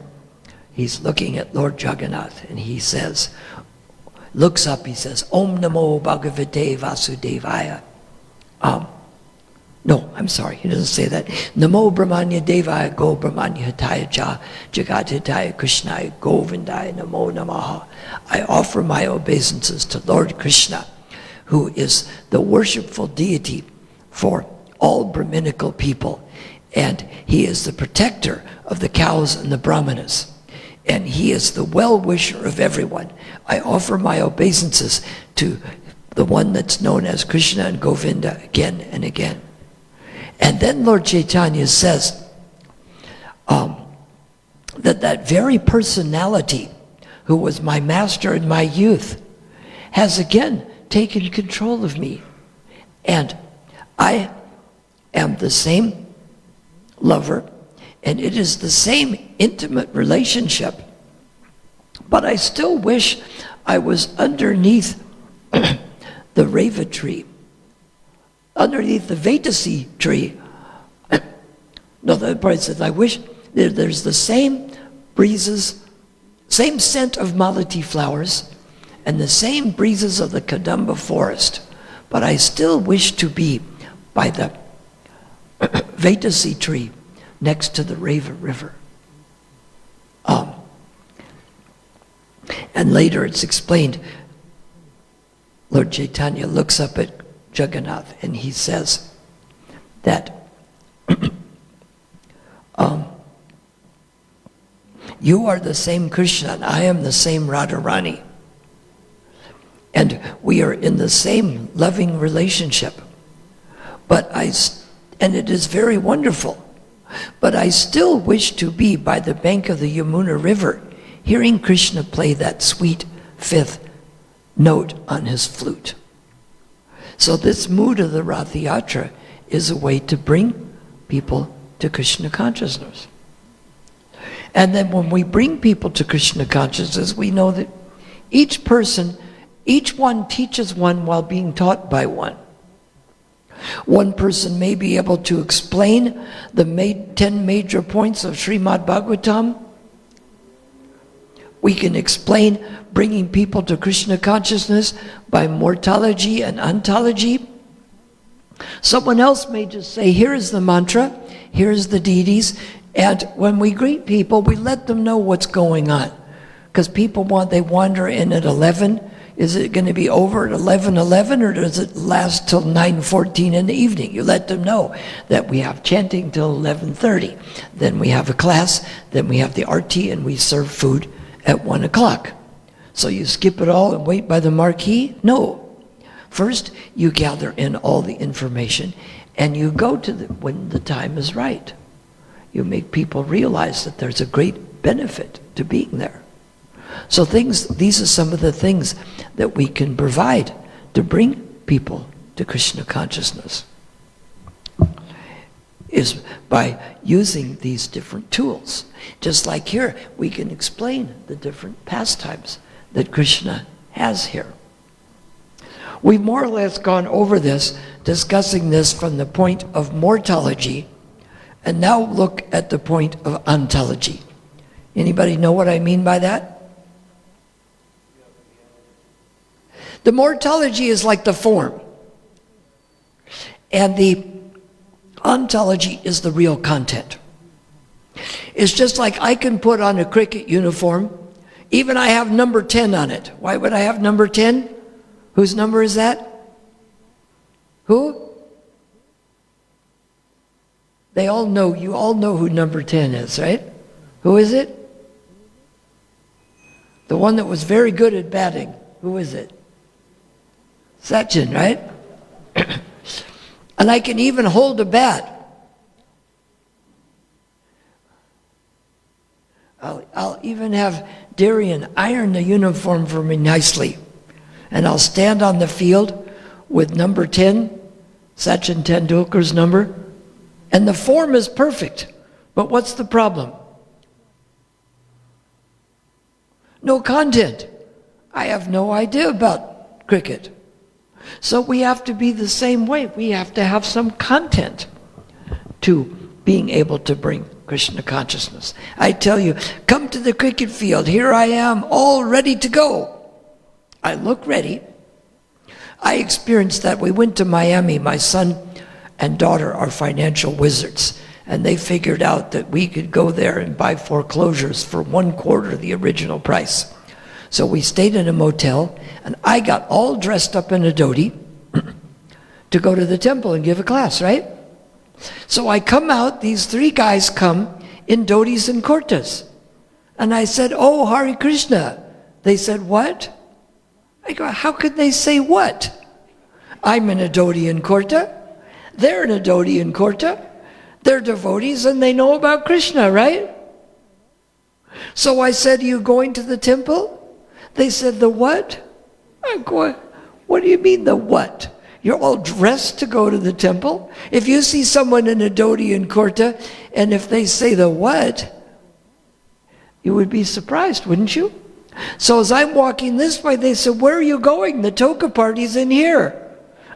he's looking at Lord Jagannath and he says, looks up, he says, Om Namo Bhagavate Vasudevaya. No, I'm sorry, he doesn't say that. Namo Brahmanya Devaya Go Brahmanya Hitaya Cha Jagat Hitaya Krishnaya Govindaya Namo Namaha. I offer my obeisances to Lord Krishna, who is the worshipful deity for all Brahminical people. And he is the protector of the cows and the brahmanas. And he is the well-wisher of everyone. I offer my obeisances to the one that's known as Krishna and Govinda again and again. And then Lord Chaitanya says, that very personality who was my master in my youth has again taken control of me. And I am the same lover, and it is the same intimate relationship. But I still wish I was underneath the Reva tree, underneath the Vetasi tree. No, the part says, I wish there's the same breezes, same scent of malati flowers, and the same breezes of the Kadamba forest. But I still wish to be by the Vetasi tree next to the Reva river. And later it's explained, Lord Chaitanya looks up at Jagannath and he says that you are the same Krishna and I am the same Radharani. And we are in the same loving relationship. And it is very wonderful. But I still wish to be by the bank of the Yamuna River, hearing Krishna play that sweet fifth note on his flute. So this mood of the Rath Yatra is a way to bring people to Krishna consciousness. And then when we bring people to Krishna consciousness, we know that each one teaches one while being taught by one. One person may be able to explain the 10 major points of Srimad Bhagavatam. We can explain bringing people to Krishna consciousness by mortology and ontology. Someone else may just say, here is the mantra, here is the deities, and when we greet people, we let them know what's going on. Because people they wander in at 11. Is it going to be over at 11:11, or does it last till 9:14 in the evening? You let them know that we have chanting till 11:30. Then we have a class, then we have the arti, and we serve food at 1 o'clock. So you skip it all and wait by the marquee? No. First, you gather in all the information, and you go to when the time is right. You make people realize that there's a great benefit to being there. So these are some of the things that we can provide to bring people to Krishna consciousness, is by using these different tools. Just like here, we can explain the different pastimes that Krishna has here. We've more or less gone over this, discussing this from the point of mortology, and now look at the point of ontology. Anybody know what I mean by that? The mortology is like the form, and the ontology is the real content. It's just like I can put on a cricket uniform, even I have number 10 on it. Why would I have number 10? Whose number is that? Who? You all know who number 10 is, right? Who is it? The one that was very good at batting. Who is it? Sachin, right? And I can even hold a bat. I'll even have Darian iron the uniform for me nicely. And I'll stand on the field with number 10, Sachin Tendulkar's number, and the form is perfect. But what's the problem? No content. I have no idea about cricket. So we have to be the same way. We have to have some content to being able to bring Krishna consciousness. I tell you, come to the cricket field. Here I am, all ready to go. I look ready. I experienced that. We went to Miami. My son and daughter are financial wizards, and they figured out that we could go there and buy foreclosures for 1/4 the original price. So we stayed in a motel, and I got all dressed up in a dhoti to go to the temple and give a class, right? So I come out, these 3 guys come in dhotis and kurtas. And I said, oh, Hare Krishna. They said, what? I go, how could they say what? I'm in a dhoti and kurta. They're in a dhoti and kurta. They're devotees and they know about Krishna, right? So I said, are you going to the temple? They said, the what? I'm going, what do you mean the what? You're all dressed to go to the temple. If you see someone in a dhoti and kurta, and if they say the what, you would be surprised, wouldn't you? So as I'm walking this way, they said, where are you going? The toga party's in here.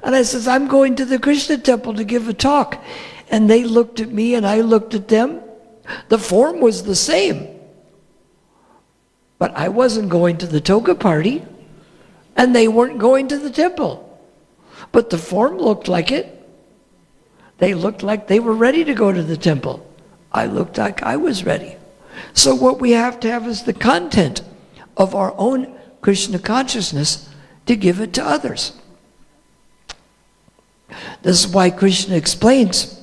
And I says, I'm going to the Krishna temple to give a talk. And they looked at me and I looked at them. The form was the same. But I wasn't going to the toga party, and they weren't going to the temple. But the form looked like it. They looked like they were ready to go to the temple. I looked like I was ready. So what we have to have is the content of our own Krishna consciousness to give it to others. This is why Krishna explains,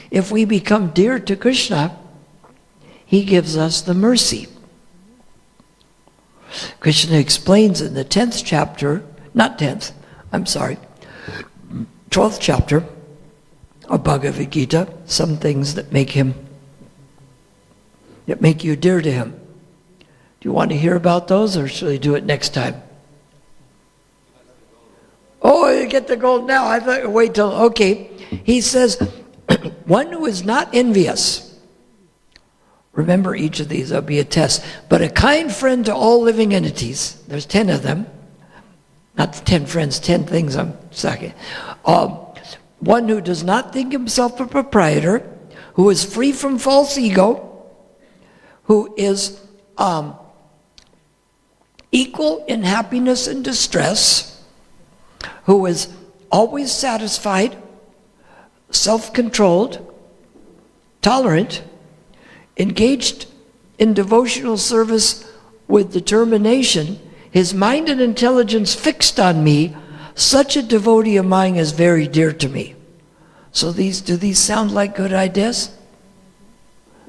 if we become dear to Krishna, he gives us the mercy. Krishna explains in the 10th chapter, 12th chapter of Bhagavad Gita, some things that make you dear to him. Do you want to hear about those, or should I do it next time? Oh, you get the gold now. I thought, wait till, okay. He says, one who is not envious. Remember each of these, there'll be a test. But a kind friend to all living entities. There's 10 of them. Not 10 friends, 10 things I'm sucking. One who does not think himself a proprietor, who is free from false ego, who is equal in happiness and distress, who is always satisfied, self-controlled, tolerant, engaged in devotional service with determination, his mind and intelligence fixed on me, such a devotee of mine is very dear to me. So do these sound like good ideas?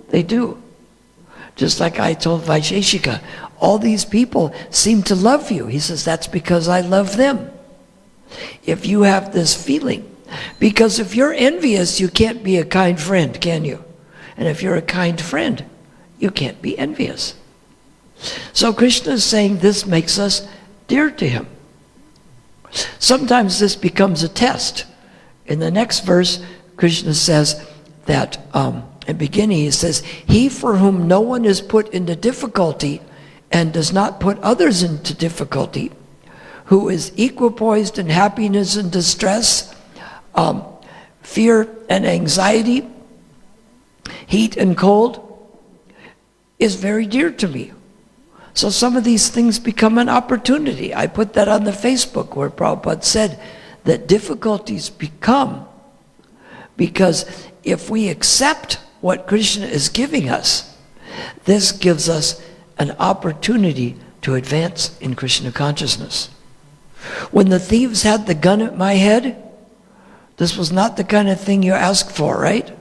They do. Just like I told Vaisheshika, all these people seem to love you. He says, that's because I love them. If you have this feeling, because if you're envious, you can't be a kind friend, can you? And if you're a kind friend, you can't be envious. So Krishna is saying this makes us dear to him. Sometimes this becomes a test. In the next verse, Krishna says that, in the beginning he says, he for whom no one is put into difficulty and does not put others into difficulty, who is equipoised in happiness and distress, fear and anxiety, heat and cold, is very dear to me. So some of these things become an opportunity. I put that on the Facebook where Prabhupada said that difficulties become, because if we accept what Krishna is giving us, this gives us an opportunity to advance in Krishna consciousness. When the thieves had the gun at my head, this was not the kind of thing you ask for, right?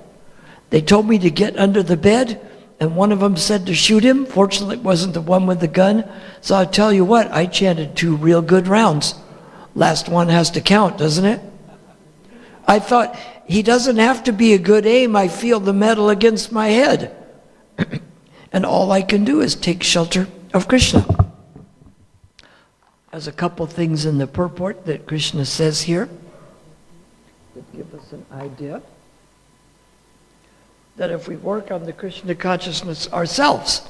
They told me to get under the bed, and one of them said to shoot him. Fortunately, it wasn't the one with the gun. So I'll tell you what, I chanted 2 real good rounds. Last one has to count, doesn't it? I thought, he doesn't have to be a good aim. I feel the metal against my head. And all I can do is take shelter of Krishna. There's a couple things in the purport that Krishna says here that give us an idea that if we work on the Krishna consciousness ourselves,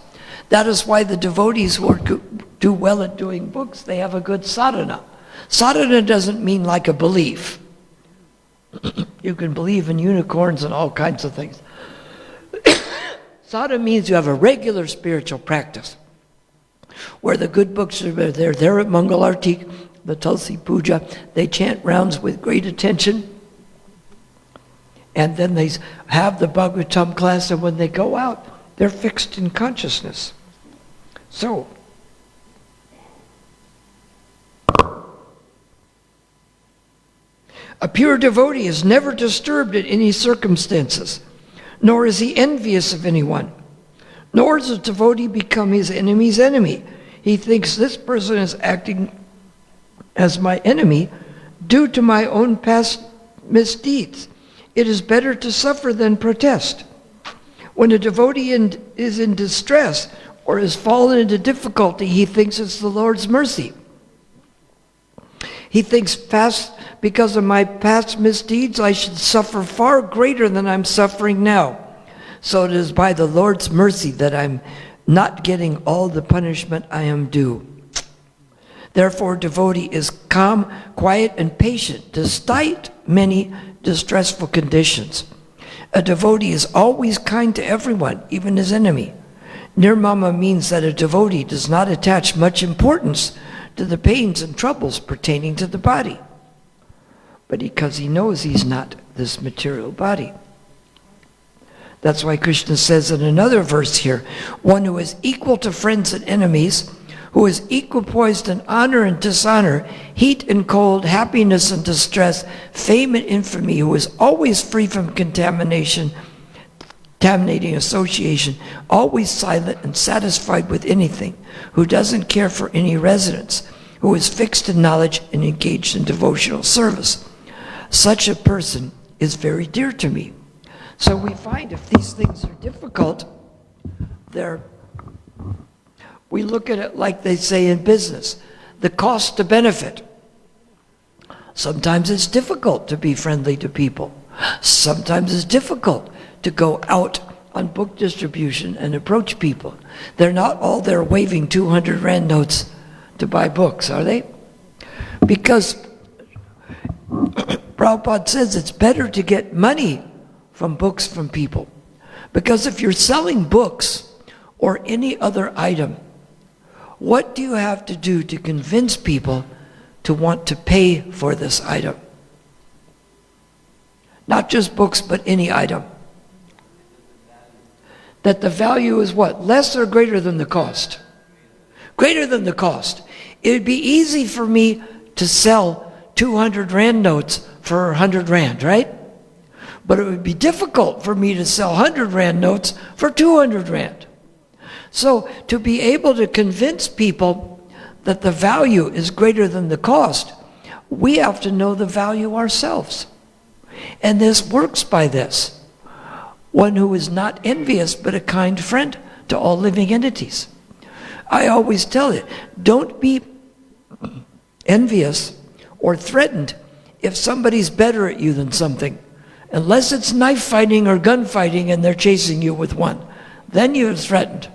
that is why the devotees who do well at doing books, they have a good sadhana. Sadhana doesn't mean like a belief. You can believe in unicorns and all kinds of things. Sadhana means you have a regular spiritual practice, where the good books are they're there at Mangal Arti, the Tulsi Puja, they chant rounds with great attention, and then they have the Bhagavatam class, and when they go out, they're fixed in consciousness. So, a pure devotee is never disturbed in any circumstances, nor is he envious of anyone, nor does a devotee become his enemy's enemy. He thinks this person is acting as my enemy due to my own past misdeeds. It is better to suffer than protest. When a devotee is in distress or has fallen into difficulty, he thinks it's the Lord's mercy. He thinks, because of my past misdeeds, I should suffer far greater than I'm suffering now. So it is by the Lord's mercy that I'm not getting all the punishment I am due. Therefore, a devotee is calm, quiet, and patient, despite many distressful conditions. A devotee is always kind to everyone, even his enemy. Nirmama means that a devotee does not attach much importance to the pains and troubles pertaining to the body, but because he knows he's not this material body. That's why Krishna says in another verse here, one who is equal to friends and enemies, who is equipoised in honor and dishonor, heat and cold, happiness and distress, fame and infamy, who is always free from contaminating association, always silent and satisfied with anything, who doesn't care for any residence, who is fixed in knowledge and engaged in devotional service. Such a person is very dear to me. So we find if these things are difficult, we look at it like they say in business, the cost to benefit. Sometimes it's difficult to be friendly to people. Sometimes it's difficult to go out on book distribution and approach people. They're not all there waving 200 Rand notes to buy books, are they? Because Prabhupada says it's better to get money from books from people. Because if you're selling books or any other item, what do you have to do to convince people to want to pay for this item? Not just books, but any item. That the value is what? Less or greater than the cost? Greater than the cost. It would be easy for me to sell 200 Rand notes for 100 Rand, right? But it would be difficult for me to sell 100 Rand notes for 200 Rand. So to be able to convince people that the value is greater than the cost, we have to know the value ourselves. And this works by this. One who is not envious, but a kind friend to all living entities. I always tell it, don't be envious or threatened if somebody's better at you than something. Unless it's knife fighting or gun fighting and they're chasing you with one. Then you're threatened.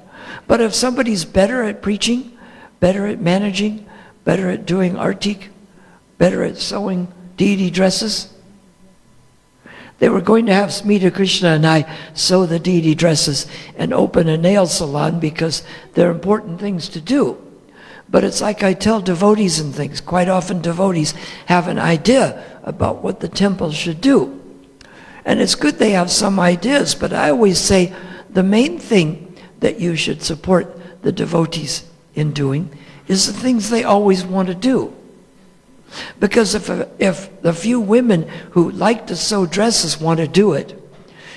But if somebody's better at preaching, better at managing, better at doing artik, better at sewing deity dresses. They were going to have Smita Krishna and I sew the deity dresses and open a nail salon because they're important things to do. But it's like I tell devotees and things. Quite often devotees have an idea about what the temple should do. And it's good they have some ideas, but I always say the main thing that you should support the devotees in doing is the things they always want to do. Because if the few women who like to sew dresses want to do it,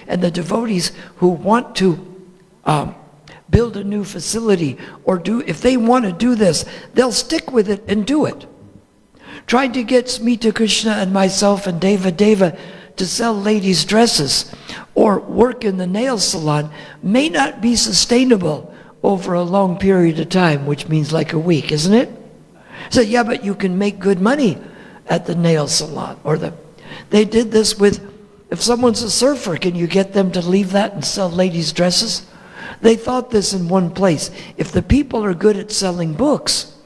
and the devotees who want to build a new facility, or if they want to do this, they'll stick with it and do it. Trying to get Smita Krishna and myself and Deva to sell ladies' dresses or work in the nail salon may not be sustainable over a long period of time, which means like a week, isn't it? So yeah, but you can make good money at the nail salon. They did this with, if someone's a surfer, can you get them to leave that and sell ladies' dresses? They thought this in one place. If the people are good at selling books,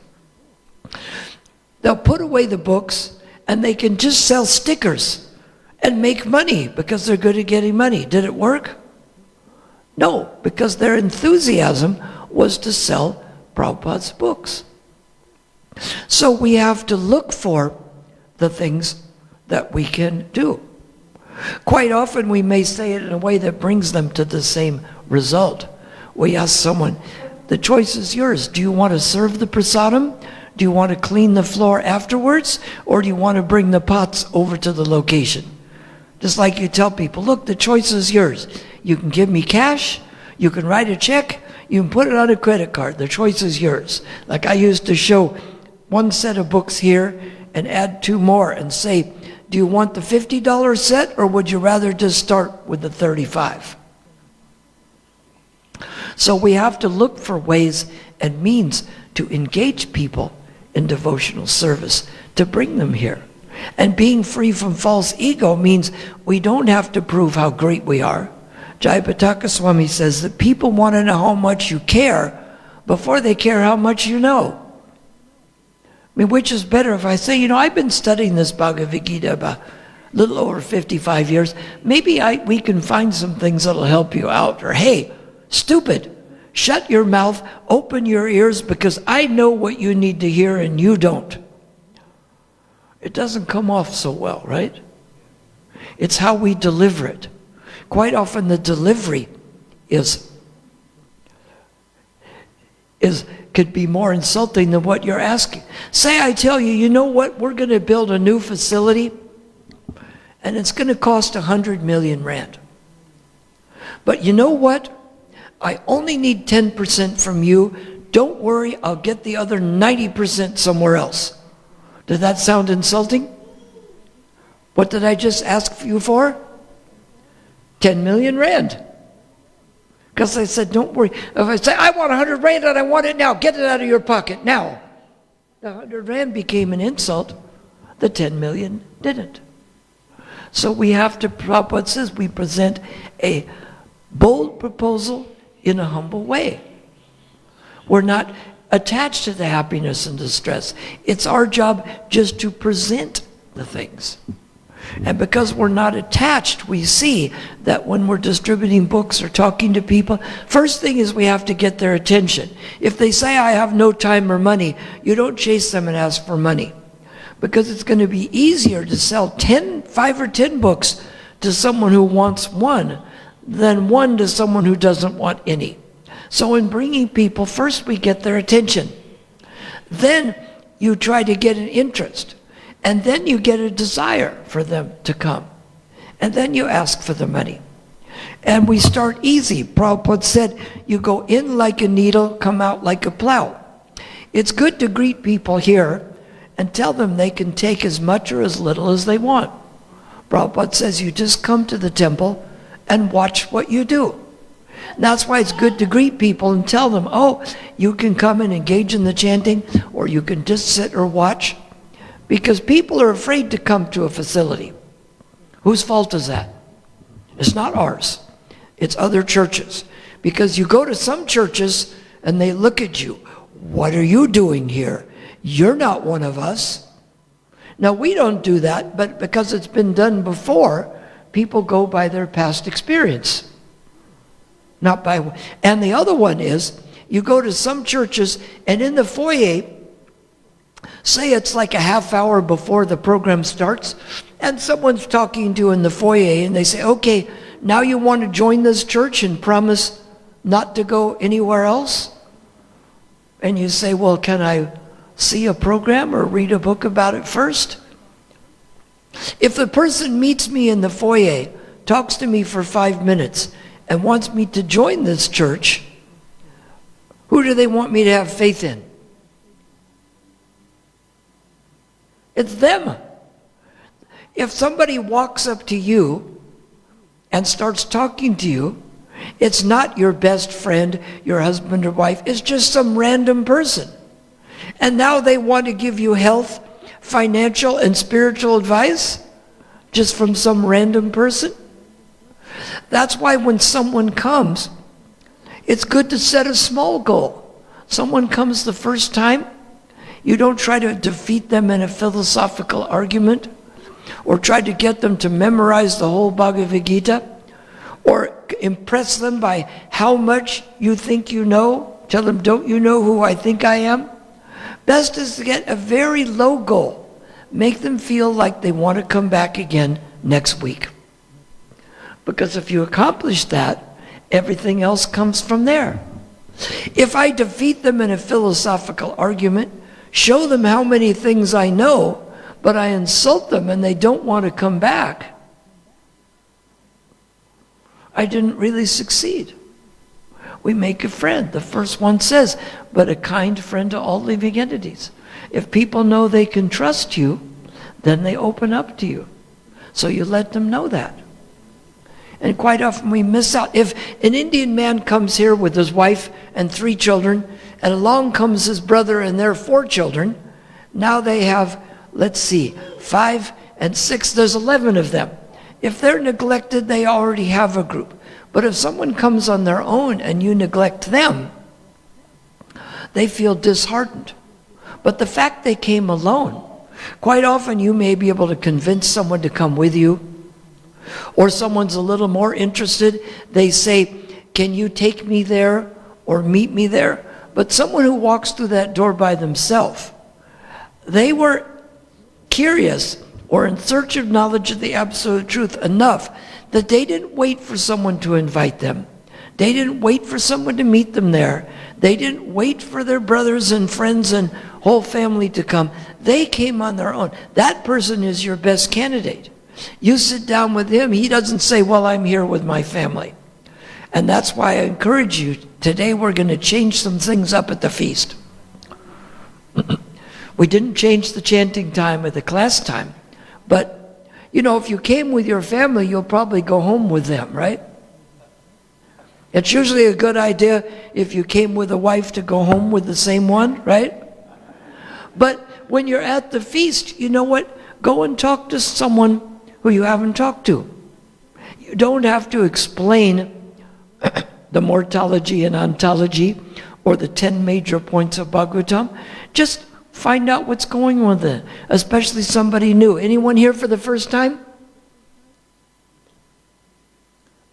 they'll put away the books and they can just sell stickers and make money because they're good at getting money. Did it work? No, because their enthusiasm was to sell Prabhupada's books. So we have to look for the things that we can do. Quite often we may say it in a way that brings them to the same result. We ask someone, the choice is yours. Do you want to serve the prasadam? Do you want to clean the floor afterwards? Or do you want to bring the pots over to the location? Just like you tell people, look, the choice is yours. You can give me cash, you can write a check, you can put it on a credit card. The choice is yours. Like I used to show one set of books here and add two more and say, do you want the $50 set or would you rather just start with the $35? So we have to look for ways and means to engage people in devotional service, to bring them here. And being free from false ego means we don't have to prove how great we are. Jayapataka Swami says that people want to know how much you care before they care how much you know. I mean, which is better if I say, you know, I've been studying this Bhagavad Gita about a little over 55 years. Maybe we can find some things that'll help you out. Or, hey, stupid, shut your mouth, open your ears, because I know what you need to hear and you don't. It doesn't come off so well, right? It's how we deliver it. Quite often the delivery could be more insulting than what you're asking. Say I tell you, you know what, we're going to build a new facility and it's going to cost 100 million rand. But you know what? I only need 10% from you. Don't worry, I'll get the other 90% somewhere else. Did that sound insulting? What did I just ask you for? 10 million rand. Because I said, don't worry. If I say, I want 100 rand and I want it now, get it out of your pocket now. The 100 rand became an insult. The 10 million didn't. So we have to, Prabhupada says, we present a bold proposal in a humble way. We're not attached to the happiness and distress. It's our job just to present the things. And because we're not attached, we see that when we're distributing books or talking to people, first thing is we have to get their attention. If they say, I have no time or money, you don't chase them and ask for money. Because it's going to be easier to sell 5 or 10 books to someone who wants one than one to someone who doesn't want any. So in bringing people, first we get their attention. Then you try to get an interest. And then you get a desire for them to come. And then you ask for the money. And we start easy. Prabhupada said, you go in like a needle, come out like a plow. It's good to greet people here and tell them they can take as much or as little as they want. Prabhupada says you just come to the temple and watch what you do. And that's why it's good to greet people and tell them, oh, you can come and engage in the chanting, or you can just sit or watch. Because people are afraid to come to a facility. Whose fault is that? It's not ours. It's other churches. Because you go to some churches and they look at you. What are you doing here? You're not one of us. Now we don't do that, but because it's been done before, people go by their past experience. Not by. And the other one is, you go to some churches and in the foyer, say it's like a half hour before the program starts, and someone's talking to you in the foyer, and they say, okay, now you want to join this church and promise not to go anywhere else? And you say, well, can I see a program or read a book about it first? If the person meets me in the foyer, talks to me for 5 minutes, and wants me to join this church, who do they want me to have faith in? It's them. If somebody walks up to you and starts talking to you, it's not your best friend, your husband or wife, it's just some random person. And now they want to give you health, financial, and spiritual advice just from some random person. That's why when someone comes, it's good to set a small goal. Someone comes the first time, you don't try to defeat them in a philosophical argument or try to get them to memorize the whole Bhagavad Gita or impress them by how much you think you know. Tell them, don't you know who I think I am? Best is to get a very low goal. Make them feel like they want to come back again next week. Because if you accomplish that, everything else comes from there. If I defeat them in a philosophical argument, show them how many things I know, but I insult them and they don't want to come back, I didn't really succeed. We make a friend. The first one says, but a kind friend to all living entities. If people know they can trust you, then they open up to you. So you let them know that. And quite often we miss out. If an Indian man comes here with his wife and 3 children, and along comes his brother and their 4 children, now they have, let's see, 5 and 6, there's 11 of them. If they're neglected, they already have a group. But if someone comes on their own and you neglect them, they feel disheartened. But the fact they came alone, quite often you may be able to convince someone to come with you, or someone's a little more interested, they say, can you take me there or meet me there? But someone who walks through that door by themselves, they were curious or in search of knowledge of the absolute truth enough that they didn't wait for someone to invite them. They didn't wait for someone to meet them there. They didn't wait for their brothers and friends and whole family to come. They came on their own. That person is your best candidate. You sit down with him, he doesn't say, well, I'm here with my family. And that's why I encourage you, today we're going to change some things up at the feast. We didn't change the chanting time or the class time, but you know, if you came with your family, you'll probably go home with them, right? It's usually a good idea if you came with a wife to go home with the same one, right? But when you're at the feast, you know what? Go and talk to someone who you haven't talked to. You don't have to explain the mortology and ontology or the 10 major points of Bhagavatam. Just find out what's going on with it, especially somebody new. Anyone here for the first time?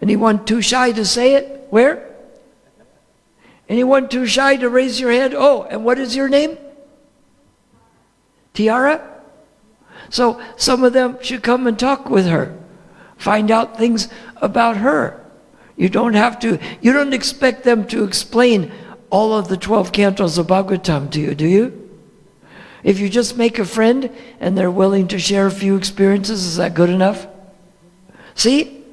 Anyone too shy to say it? Where? Anyone too shy to raise your hand? Oh, and what is your name? Tiara? So some of them should come and talk with her. Find out things about her. You don't expect them to explain all of the 12 cantos of Bhagavatam to you, do you? If you just make a friend and they're willing to share a few experiences, is that good enough? See?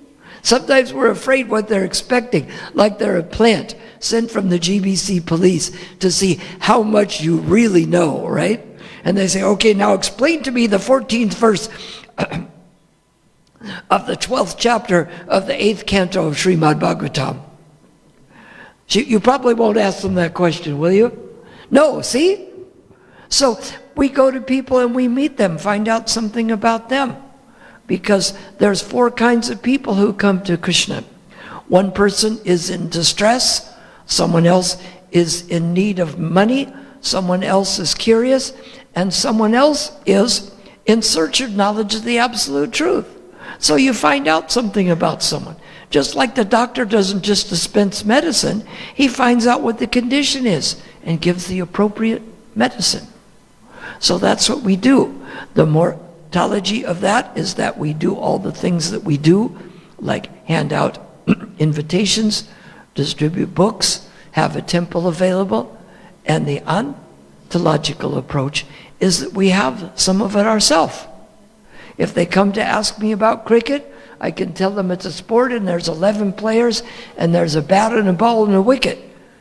Sometimes we're afraid what they're expecting, like they're a plant sent from the GBC police to see how much you really know, right? And they say, okay, now explain to me the 14th verse of the 12th chapter of the 8th canto of Srimad Bhagavatam. You probably won't ask them that question, will you? No, see? So we go to people and we meet them, find out something about them. Because there's 4 kinds of people who come to Krishna. One person is in distress, someone else is in need of money, someone else is curious, and someone else is in search of knowledge of the absolute truth. So you find out something about someone. Just like the doctor doesn't just dispense medicine, he finds out what the condition is and gives the appropriate medicine. So that's what we do. The mortology of that is that we do all the things that we do, like hand out invitations, distribute books, have a temple available, and the ontological approach is that we have some of it ourselves. If they come to ask me about cricket, I can tell them it's a sport and there's 11 players and there's a bat and a ball and a wicket.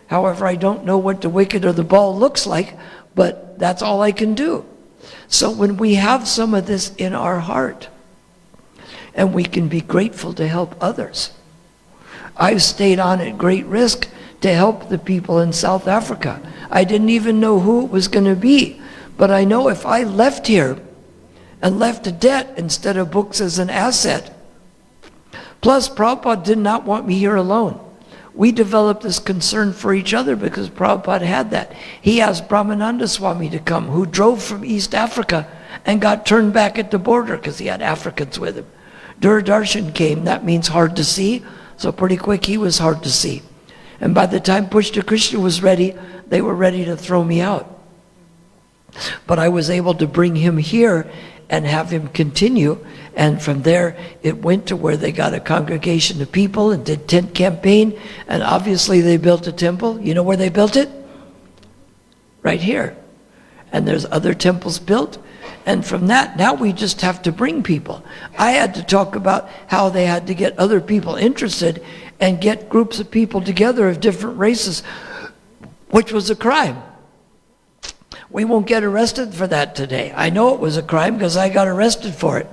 However, I don't know what the wicket or the ball looks like, but that's all I can do. So when we have some of this in our heart, and we can be grateful to help others. I've stayed on at great risk to help the people in South Africa. I didn't even know who it was going to be, but I know if I left here and left a debt instead of books as an asset. Plus, Prabhupada did not want me here alone. We developed this concern for each other because Prabhupada had that. He asked Brahmananda Swami to come, who drove from East Africa and got turned back at the border because he had Africans with him. Durdarshan came, that means hard to see, so pretty quick he was hard to see. And by the time Push to Krishna was ready, they were ready to throw me out. But I was able to bring him here and have him continue, and from there it went to where they got a congregation of people and did tent campaign, and obviously they built a temple. You know where they built it? Right here. And there's other temples built, and from that, now we just have to bring people. I had to talk about how they had to get other people interested and get groups of people together of different races, which was a crime. We won't get arrested for that today. I know it was a crime because I got arrested for it.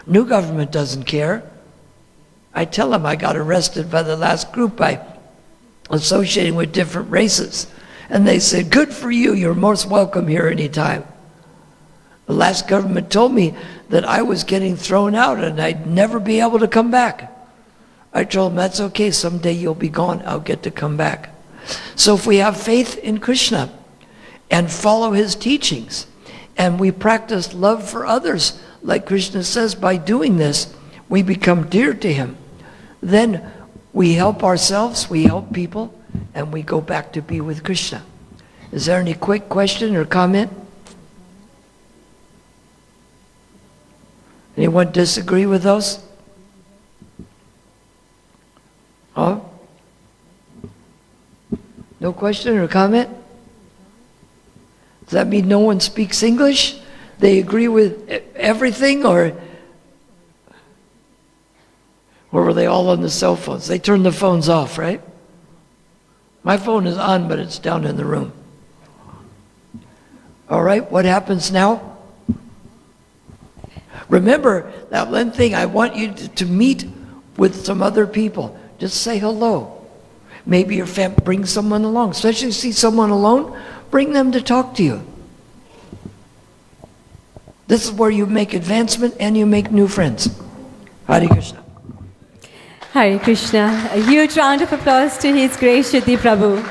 New government doesn't care. I tell them I got arrested by the last group by associating with different races. And they said, good for you, you're most welcome here anytime. The last government told me that I was getting thrown out and I'd never be able to come back. I told them, that's okay, someday you'll be gone, I'll get to come back. So if we have faith in Krishna and follow his teachings, and we practice love for others, like Krishna says, by doing this, we become dear to him. Then we help ourselves, we help people, and we go back to be with Krishna. Is there any quick question or comment? Anyone disagree with those? Huh? No question or comment? Does that mean no one speaks English? They agree with everything, or were they all on the cell phones? They turned the phones off, right? My phone is on, but it's down in the room. All right, what happens now? Remember that one thing, I want you to meet with some other people. Just say hello. Maybe your family, bring someone along. Especially if you see someone alone, bring them to talk to you. This is where you make advancement and you make new friends. Hare Krishna. Hare Krishna. A huge round of applause to His Grace Kshudi Prabhu.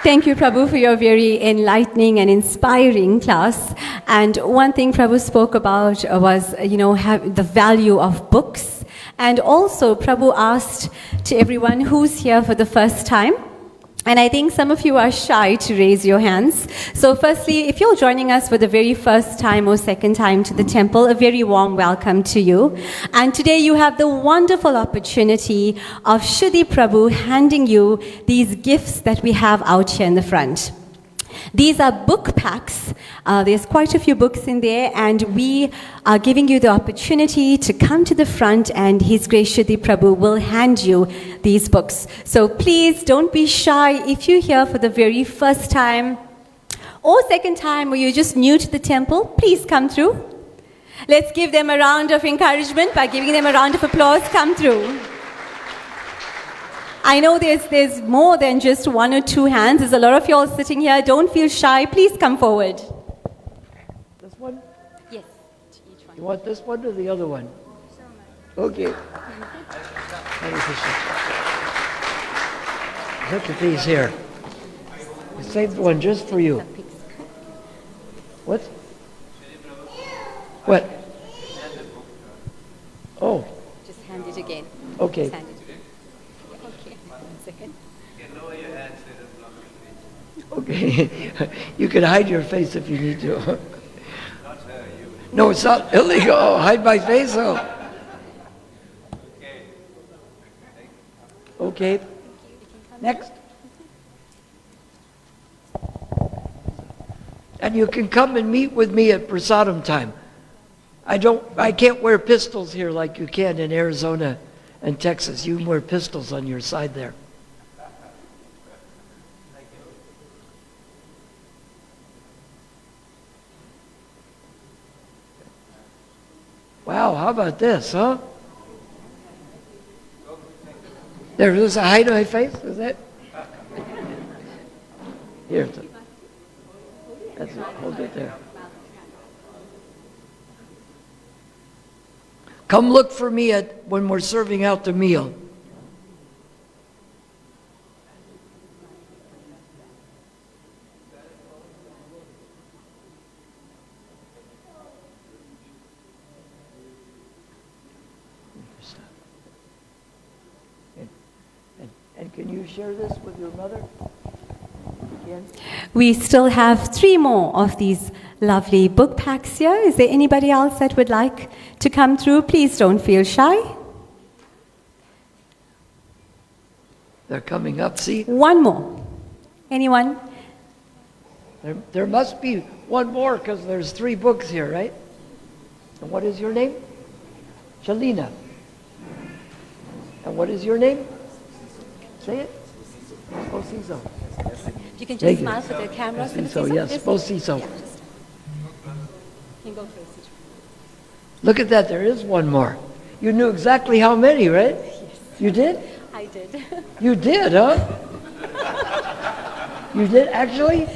Thank you, Prabhu, for your very enlightening and inspiring class. And one thing Prabhu spoke about was, the value of books. And also, Prabhu asked to everyone who's here for the first time. And I think some of you are shy to raise your hands. So firstly, if you're joining us for the very first time or second time to the temple, a very warm welcome to you. And today you have the wonderful opportunity of Kshudi Prabhu handing you these gifts that we have out here in the front. These are book packs. There's quite a few books in there, and we are giving you the opportunity to come to the front, and His Grace Kshudi Prabhu will hand you these books. So please don't be shy. If you're here for the very first time or second time, or you're just new to the temple, please come through. Let's give them a round of encouragement by giving them a round of applause. Come through. I know there's more than just one or two hands. There's a lot of you all sitting here. Don't feel shy. Please come forward. This one? Yes, to each one. You want this one or the other one? Okay. Look at these here. I saved one just for you. What? What? Oh. Just hand it again. Okay. Okay, you can hide your face if you need to. No, it's not illegal. Oh, hide my face. Oh. Okay. Next. And you can come and meet with me at prasadam time. I can't wear pistols here like you can in Arizona and Texas. You can wear pistols on your side there. Wow, how about this, huh? There's a hide on my face, is that? Here, that's it, hold it there. Come look for me when we're serving out the meal. And can you share this with your mother? Again? We still have 3 more of these lovely book packs here. Is there anybody else that would like to come through? Please don't feel shy. They're coming up, see? One more. Anyone? There must be one more because there's 3 books here, right? And what is your name? Shalina. And what is your name? Say it. Bosiso. You can just smile for the camera. So yes, Bosiso. You can go first. Look at that, there is one more. You knew exactly how many, right? Yes. You did? I did. You did, huh? You did, actually?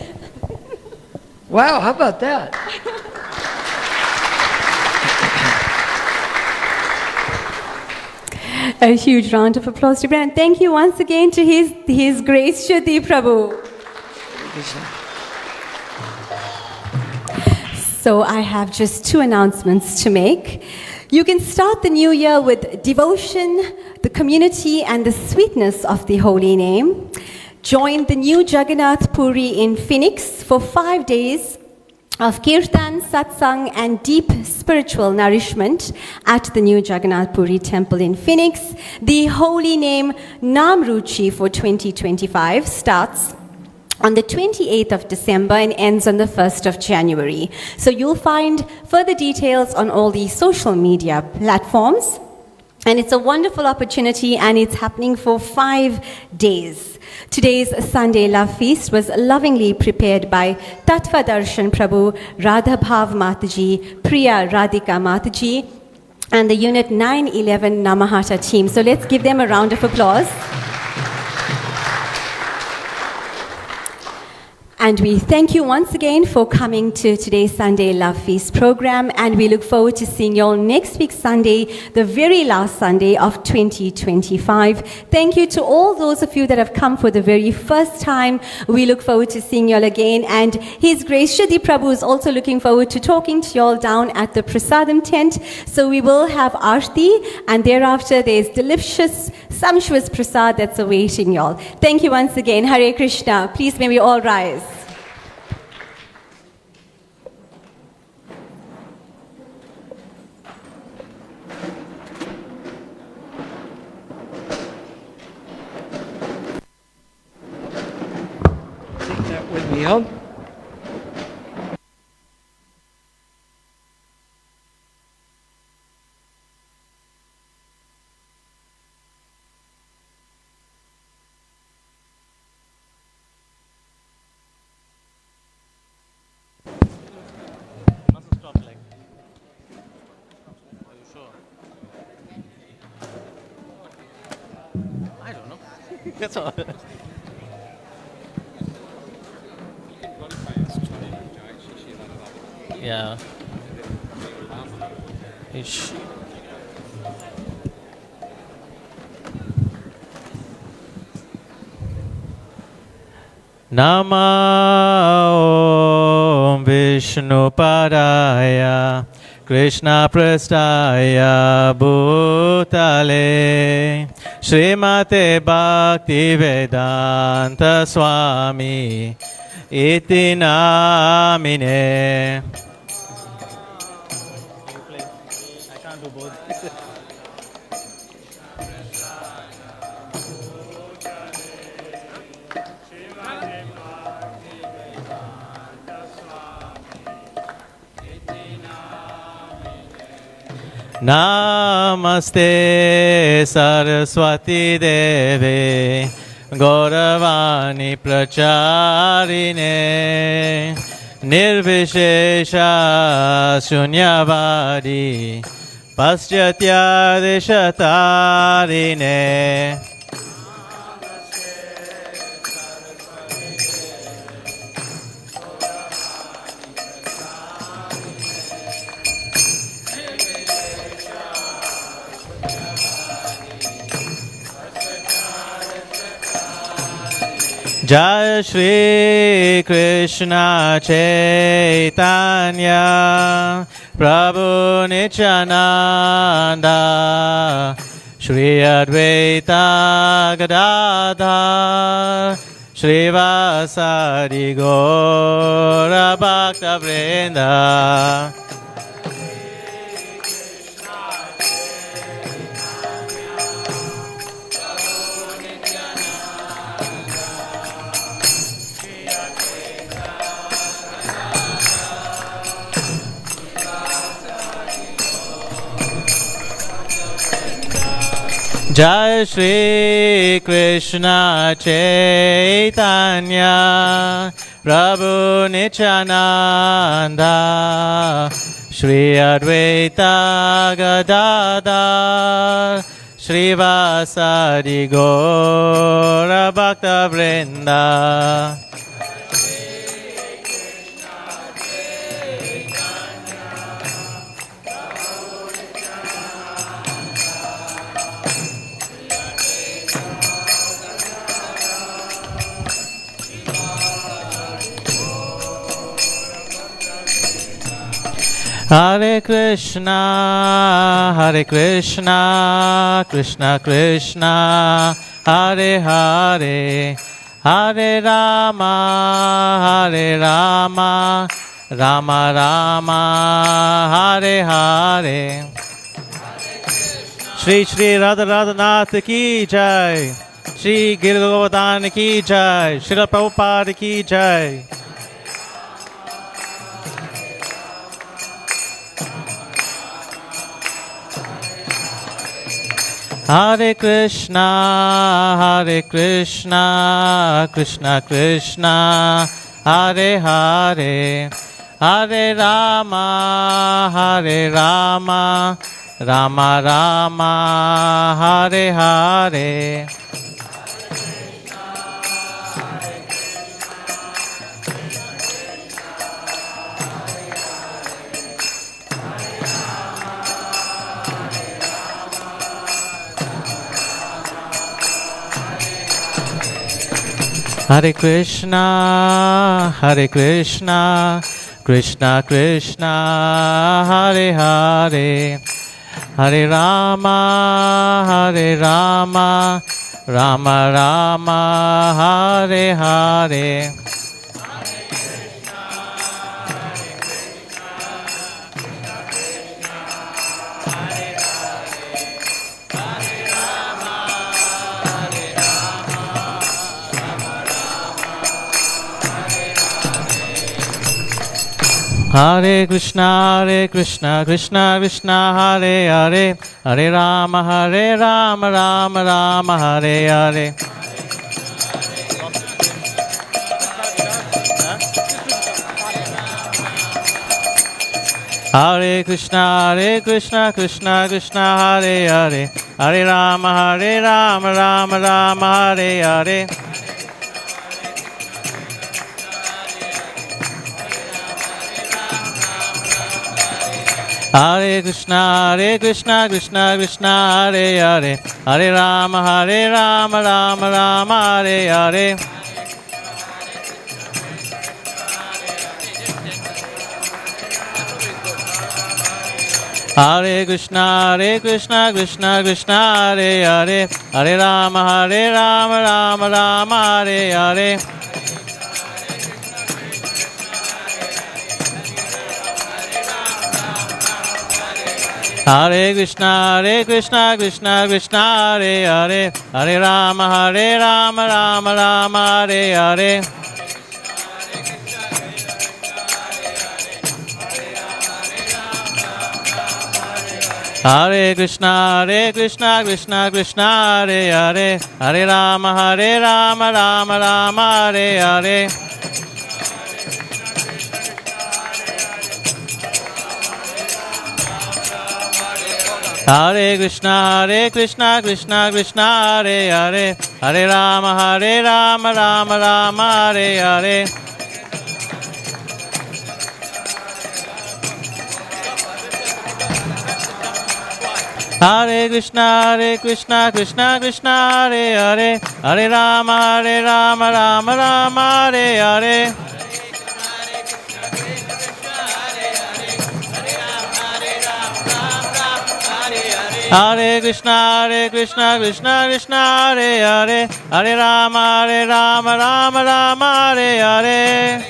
Wow, how about that? A huge round of applause to Brian. Thank you once again to His Grace Kshudi Prabhu. So I have just 2 announcements to make. You can start the new year with devotion, the community, and the sweetness of the holy name. Join the new Jagannath Puri in Phoenix for 5 days of kirtan, satsang, and deep spiritual nourishment at the new Jagannath Puri temple in Phoenix. The holy name Namruchi for 2025 starts on the 28th of December and ends on the 1st of January. So you'll find further details on all the social media platforms. And it's a wonderful opportunity, and it's happening for 5 days. Today's Sunday Love Feast was lovingly prepared by Tattva Darshan Prabhu, Radha Bhav Mataji, Priya Radhika Mataji, and the Unit 911 Namahata team. So let's give them a round of applause. And we thank you once again for coming to today's Sunday Love Feast program, and we look forward to seeing you all next week Sunday, the very last Sunday of 2025. Thank you to all those of you that have come for the very first time. We look forward to seeing you all again, and His Grace Kshudi Prabhu is also looking forward to talking to you all down at the Prasadam tent. So we will have Aarti, and thereafter there's delicious, sumptuous prasad that's awaiting you all. Thank you once again. Hare Krishna. Please may we all rise. Take that with me, huh? I don't know. That's all. Yeah. Ish. Namo Om Vishnu Padaya Krishna Prastaya Bhutale Srimate Bhakti Vedanta Swami Iti Namine. I can't do both. Namaste Saraswati Deve Gauravani Pracharine Nirvishesha Shunyavadi Paschatya Deshatarine. Jai Shri Krishna Chaitanya Prabhu Nityananda Shri Advaita Gadadhar Shri Vasari Gaura Bhakta Vrinda. Jai Shri Krishna Chaitanya Prabhu Nityananda Shri Advaita Gadadhar Srivasadi Gaura Bhakta Vrinda. Hare Krishna, Krishna Krishna, Hare Hare, Hare Rama, Rama Rama, Hare Hare. Shri Shri Radha Radhanath ki jai, Shri Giri Govardhan ki jai, Srila Prabhupada ki jai. Hare Krishna, Krishna Krishna, Hare Hare, Hare Rama, Rama Rama, Hare Hare. Hare Krishna, Krishna Krishna, Hare Hare, Hare Rama, Rama Rama, Hare Hare. Hare Krishna, Krishna Krishna, Hare Hare, Hare Rama, Rama Rama, Hare Hare. Hare Krishna, Krishna Krishna, Hare Hare, Hare Rama, Rama Rama, Hare Hare. Hare Krishna, Krishna Krishna, Hare Hare, Hare Rama, Rama Rama, Hare Hare. Hare Krishna, Krishna Krishna, Hare Hare, Hare Rama, Rama Hare Hare. Hare Krishna, Krishna Krishna, Hare Hare, Hare Rama, Rama Hare Hare. Hare Krishna, Krishna Krishna, Hare Hare, Hare Rama, Rama Hare Hare. Hare Krishna, Krishna Krishna, Hare Hare, Hare Rama, Rama Hare Hare. Hare Krishna, Krishna Krishna, Hare Hare, Hare Rama, Rama Hare Hare. Hare Krishna, Krishna Krishna, Hare Hare, Hare Rama, Rama Hare Hare.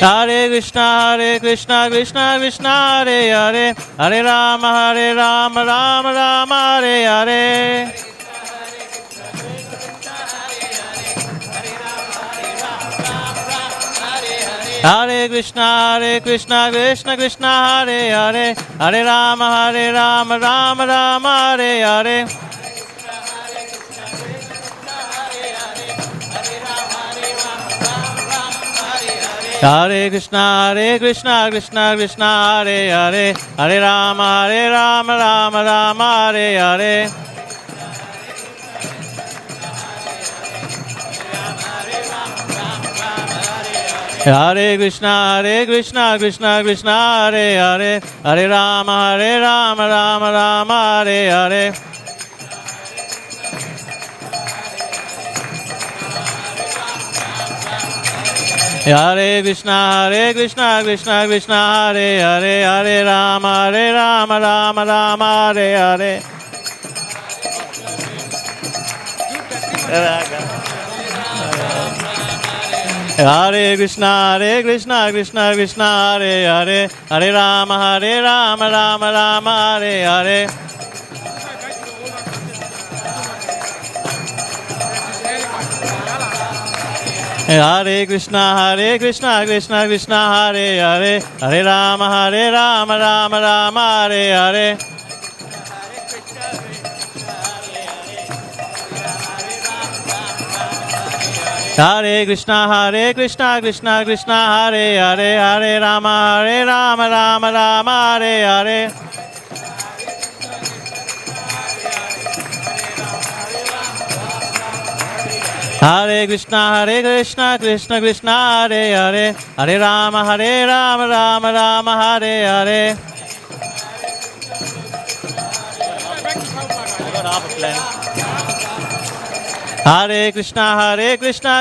Hare Krishna, Krishna Krishna, Hare Hare, Hare Rama, Rama Hare Hare. Hare Krishna, Krishna Krishna, Hare Hare, Hare Rama, Rama Hare Hare. Hare Krishna, Krishna Krishna, Hare Hare, Hare Rama, Rama Rama, Hare Hare. Hare Krishna, Krishna Krishna, Hare Hare, Hare Rama, Rama Rama, Hare Hare. Hare Krishna, Krishna Krishna, Hare Hare, Hare Rama, Rama Rama, Hare Hare. Hare Krishna, Krishna Krishna, Hare Hare, Hare Rama, Rama Rama, Hare Hare. Hare Krishna, Krishna Krishna, Hare Hare, Hare Rama, Rama Rama, Hare Hare. Hare Krishna, Krishna Krishna, Hare Hare, Hare Rama, Rama Rama, Hare Hare. Hare Krishna, Krishna Krishna, Hare Hare, Hare Rama, Rama Rama, Hare Hare. Hare Krishna,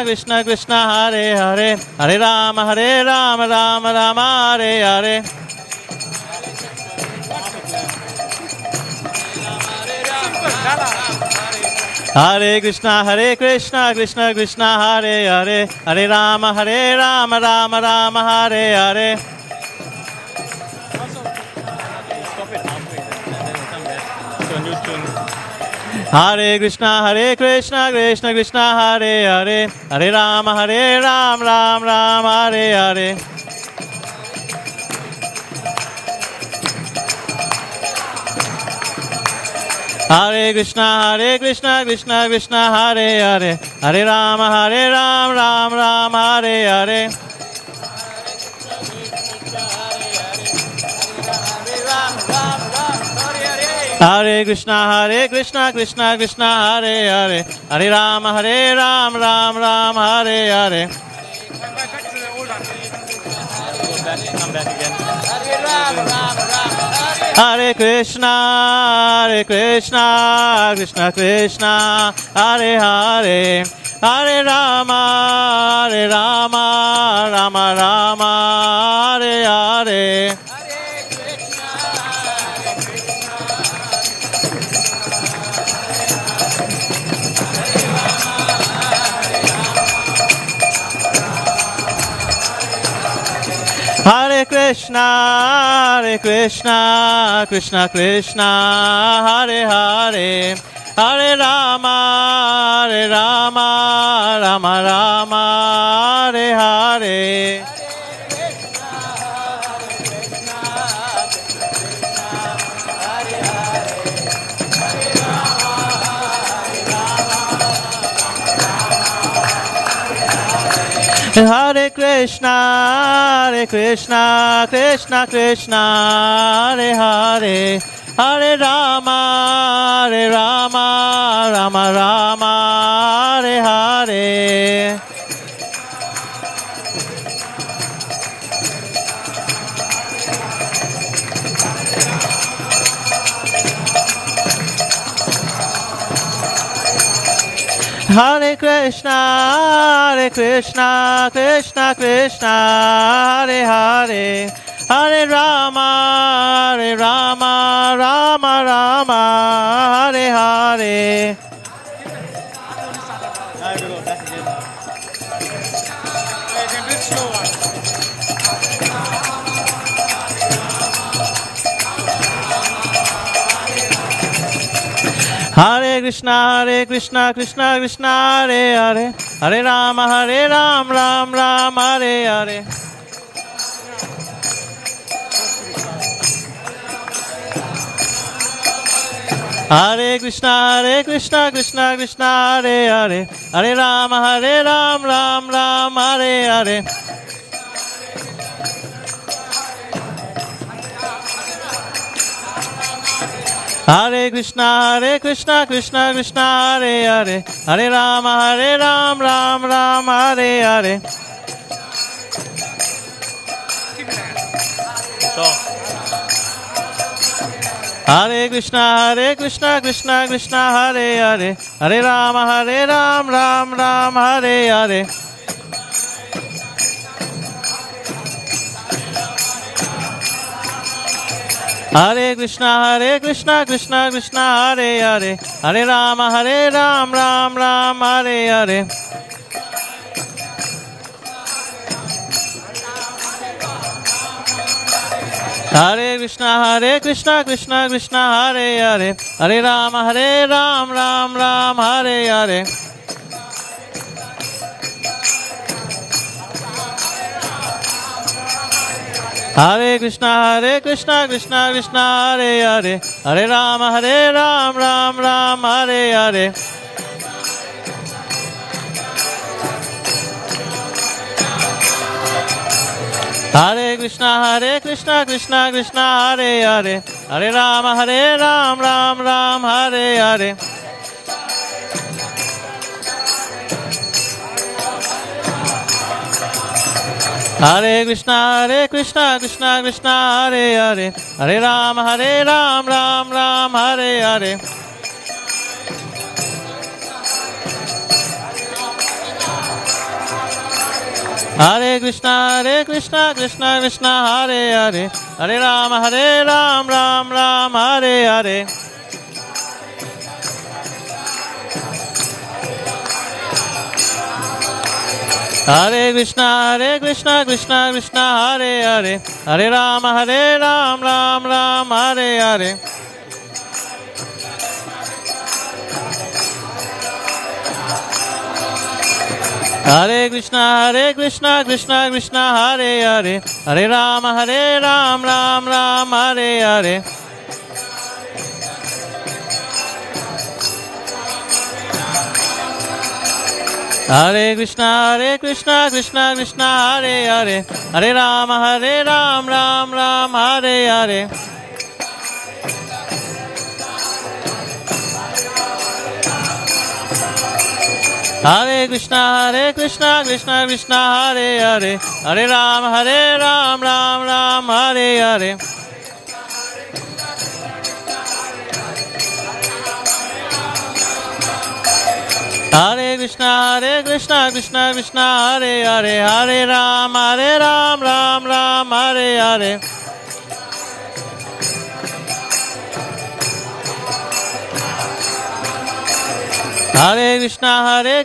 Krishna Krishna, Hare Hare, Hare Rama, Rama Rama, Hare Hare. Hare Krishna, Krishna Krishna, Hare Hare, Hare Rama, Rama Rama, Hare Hare. Hare Krishna, Krishna Krishna, Hare Hare, Hare Rama, Rama Hare Hare. Hare Krishna, Krishna Krishna, Hare Hare, Hare Rama, Rama Hare Hare. Hare Krishna, Krishna Krishna, Hare Hare, Hare Rama, Rama Hare Hare. Come back again. Hare Krishna, Krishna Krishna, Hare Hare, Hare Rama, Rama Rama, Hare Hare. Hare Krishna, Krishna Krishna, Hare Hare, Hare Rama, Rama Rama, Hare Hare. Hare Krishna, Krishna Krishna, Hare Hare, Hare Rama, Rama Rama, Hare Hare. Hare Krishna, Krishna Krishna, Hare Hare, Hare Rama, Rama Rama, Hare Hare. Hare Krishna, Krishna Krishna, Hare Hare, Hare Rama, Rama Hare Hare. Hare Krishna, Krishna Hare Hare, Hare Rama, Rama Hare Hare. Hare Krishna, Krishna Krishna, Hare Hare, Hare Ram, Ram, Hare Hare. Hare Krishna, Krishna Krishna, Hare Hare, Hare Ram, Ram, Hare Hare. Hare Krishna, Krishna Krishna, Hare Hare, Hare Ram, Ram, Hare Hare. Hare Krishna, Krishna, Hare Hare, Hare Ram, Ram, Hare Hare. Hare Krishna, Krishna, Hare Hare, Hare Ram, Ram, Hare Hare. Hare Krishna, Krishna, Hare Hare, Hare Ram, Ram, Hare Hare. Hare Krishna, Krishna, Hare Hare, Hare Ram, Ram, Hare Hare. Hare Krishna, Krishna, Hare Hare, Hare Ram, Ram, Hare Hare. Hare Krishna, Krishna, Hare Hare, Hare Ram, Ram, Hare Hare. Hare Krishna, Krishna, Hare Hare, Hare Ram, Ram, Hare Hare. Hare Krishna, Krishna, Hare Hare, Hare Ram, Ram, Hare Hare. Hare Krishna, Krishna, Hare Hare, Hare Ram, Ram, Hare Hare. Hare Krishna, Krishna, Hare Hare, Hare Ram, Ram, Hare Hare. Hare Krishna, Krishna, Hare Hare, Hare Ram, Ram, Hare Hare. Hare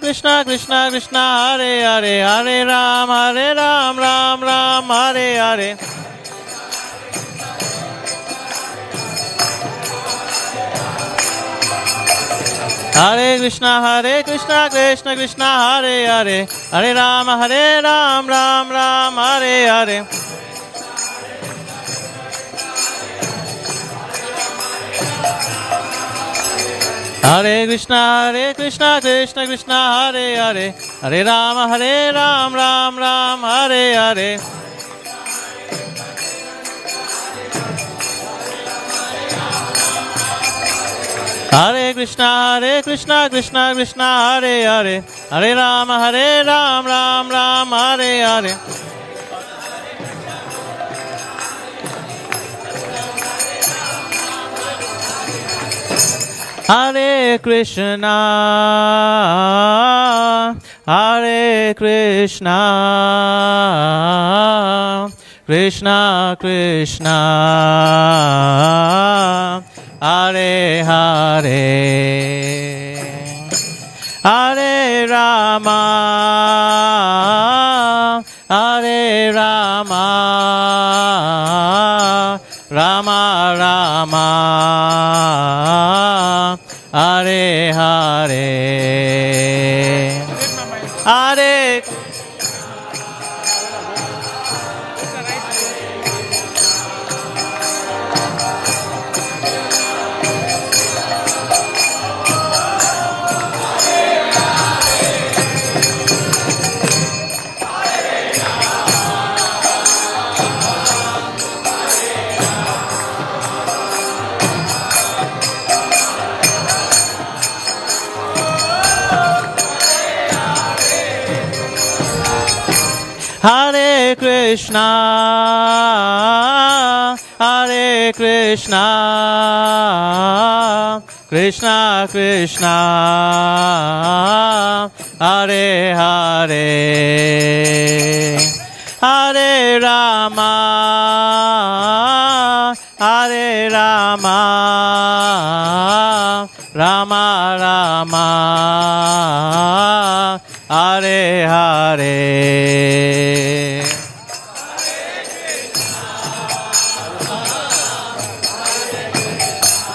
Krishna, Krishna, Hare Hare, Hare Ram, Ram, Hare Hare. Hare Krishna, Krishna, Hare Hare, Hare Ram, Ram, Hare Hare. Hare Krishna, Krishna, Hare Hare, Hare Ram, Ram, Hare Hare. Hare Krishna, Hare Krishna, Krishna Krishna, Hare Hare, Hare Rama, Hare Rama, Rama Rama, Hare Hare, Hare. Hare Krishna, Hare Krishna, Krishna Krishna, Hare Hare, Hare Rama, Hare Rama, Rama Rama, Hare Hare.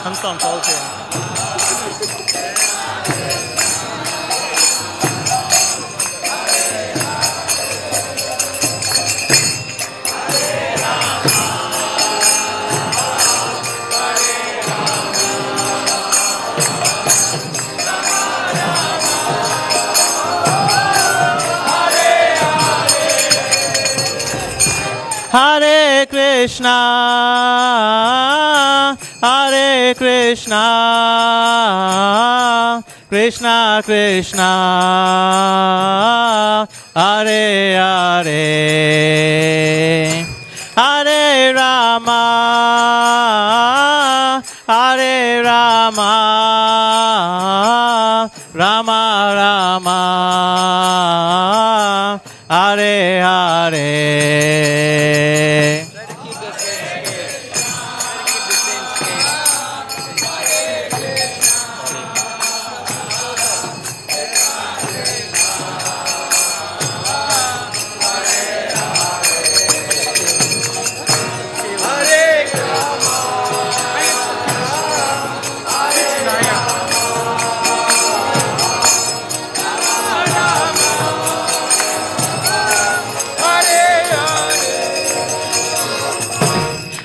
हम चलते हैं. Hare Krishna, Hare Krishna, Krishna Krishna, Hare Hare, Hare Rama, Hare Rama, Rama Rama, Hare Hare.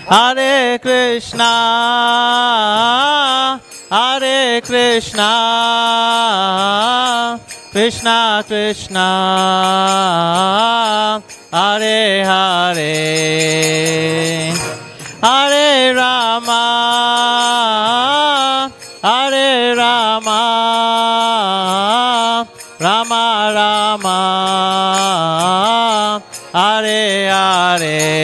Hare Krishna, Hare Krishna, Krishna Krishna, Hare Hare, Hare Rama, Hare Rama, Rama Rama, Hare Hare.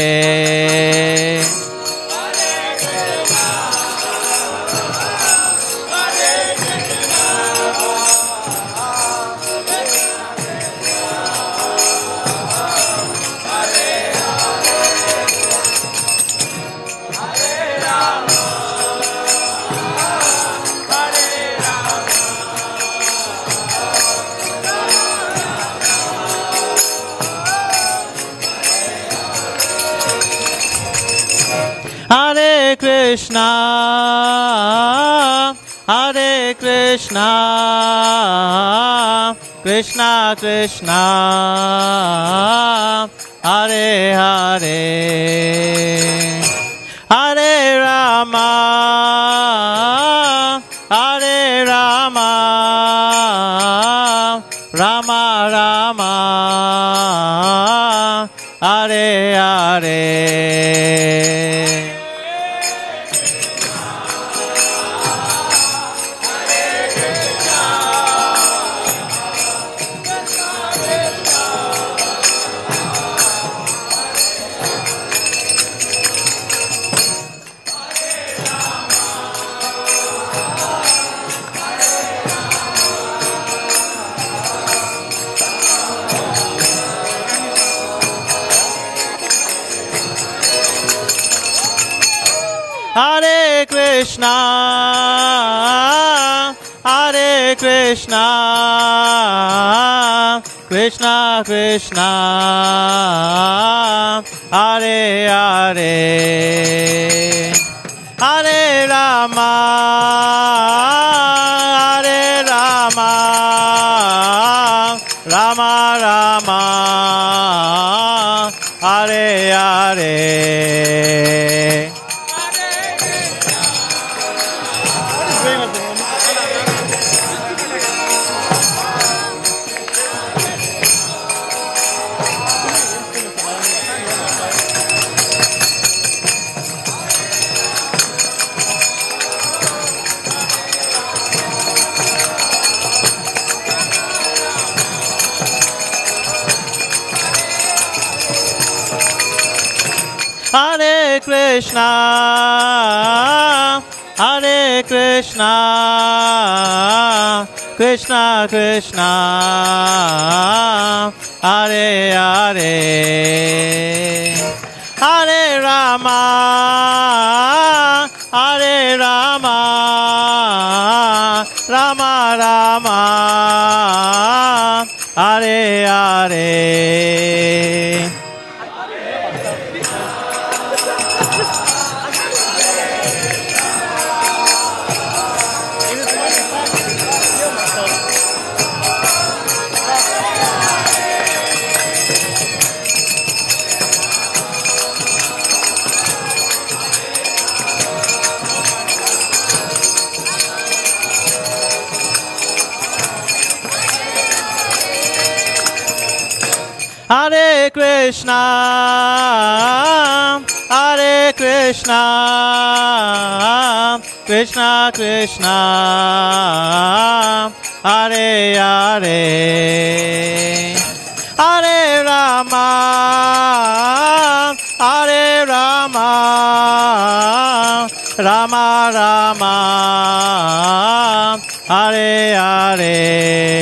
Hare Krishna, Hare Krishna, Krishna Krishna, Hare Hare, Hare Rama, Hare Rama, Rama Rama, Hare Hare. Hare Krishna, Hare Krishna, Krishna Krishna, Hare Hare, Hare Rama, Hare Rama, Rama Rama, Hare Hare. Hare Krishna, Hare Krishna, Krishna Krishna, Hare Hare, Hare Rama, Hare Rama, Rama Rama, Hare Hare. Hare Krishna, Hare Krishna, Krishna Krishna, Hare Hare, Hare Rama, Hare Rama, Rama Rama, Hare Hare.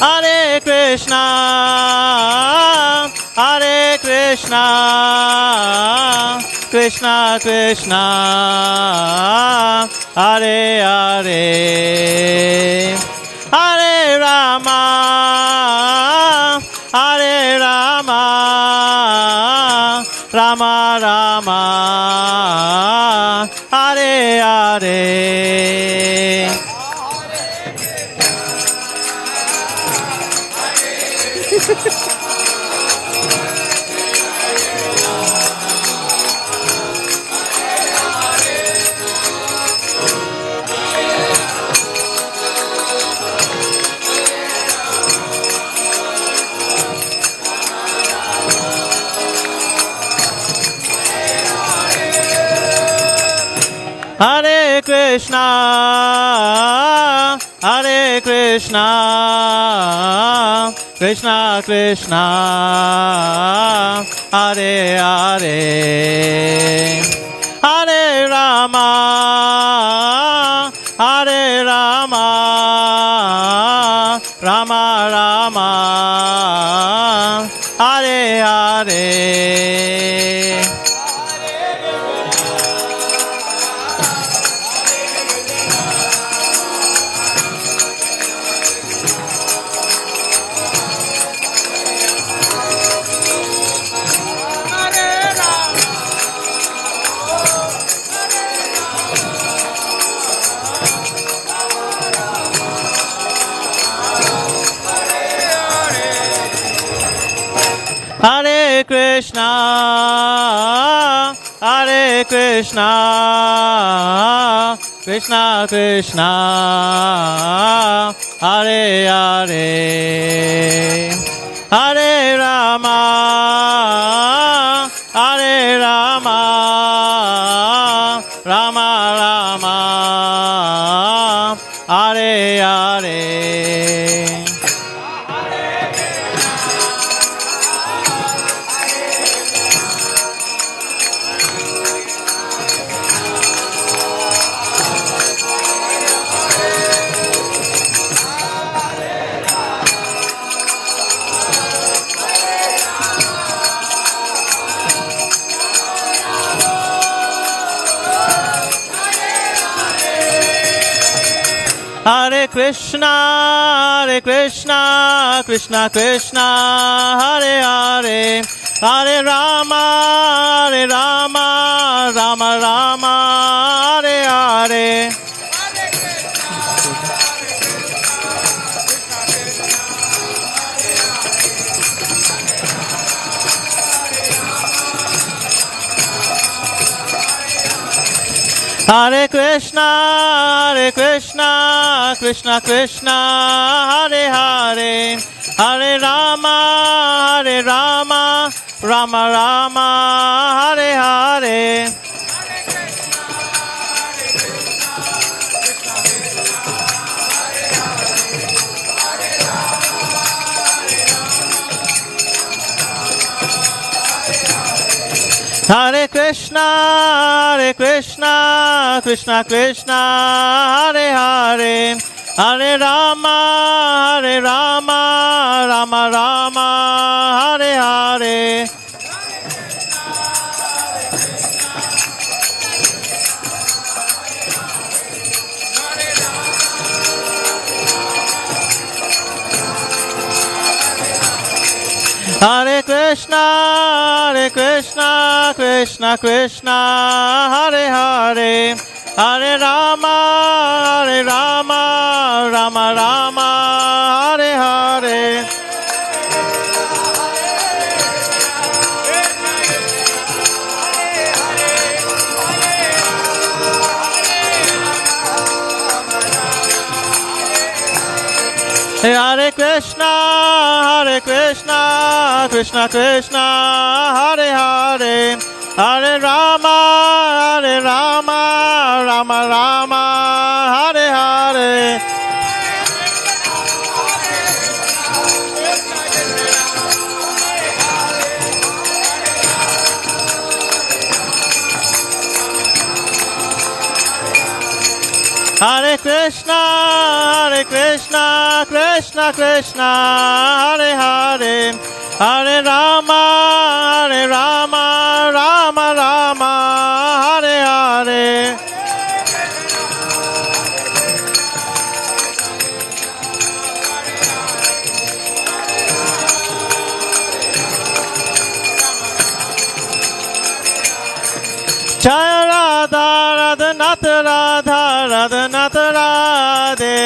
Hare Krishna, Hare Krishna, Krishna Krishna, Hare Hare, Hare Rama, Hare Rama, Rama Rama, Hare Hare. Hare Krishna, Hare Krishna, Krishna Krishna, Hare Hare, Hare Rama, Hare Rama, Rama Rama, Hare Hare. Hare Krishna, Hare Krishna, Krishna Krishna, Hare Hare, Hare Rama, Hare Rama, Rama Rama, Hare Hare. Hare Krishna, Krishna Krishna, Hare Hare, Hare Rama, Rama Rama, Hare Hare. Hare Krishna, Krishna Krishna, Hare Hare, Hare Rama, Rama Rama, Hare Hare. Hare Krishna, Krishna Krishna, Hare Hare, Hare Rama, Rama Rama, Hare Hare. Hare Krishna, Krishna Krishna, Hare Hare, Hare Rama, Rama Rama, Hare Hare. Hare Krishna, Krishna Krishna, Hare Hare, Hare Rama, Rama Rama, Hare Hare. Hare Krishna, Krishna Krishna, Hare Hare, Hare Rama, Rama Rama, Hare Hare. Jaya Radha, Radhanath Radha, Radhanath Radhe.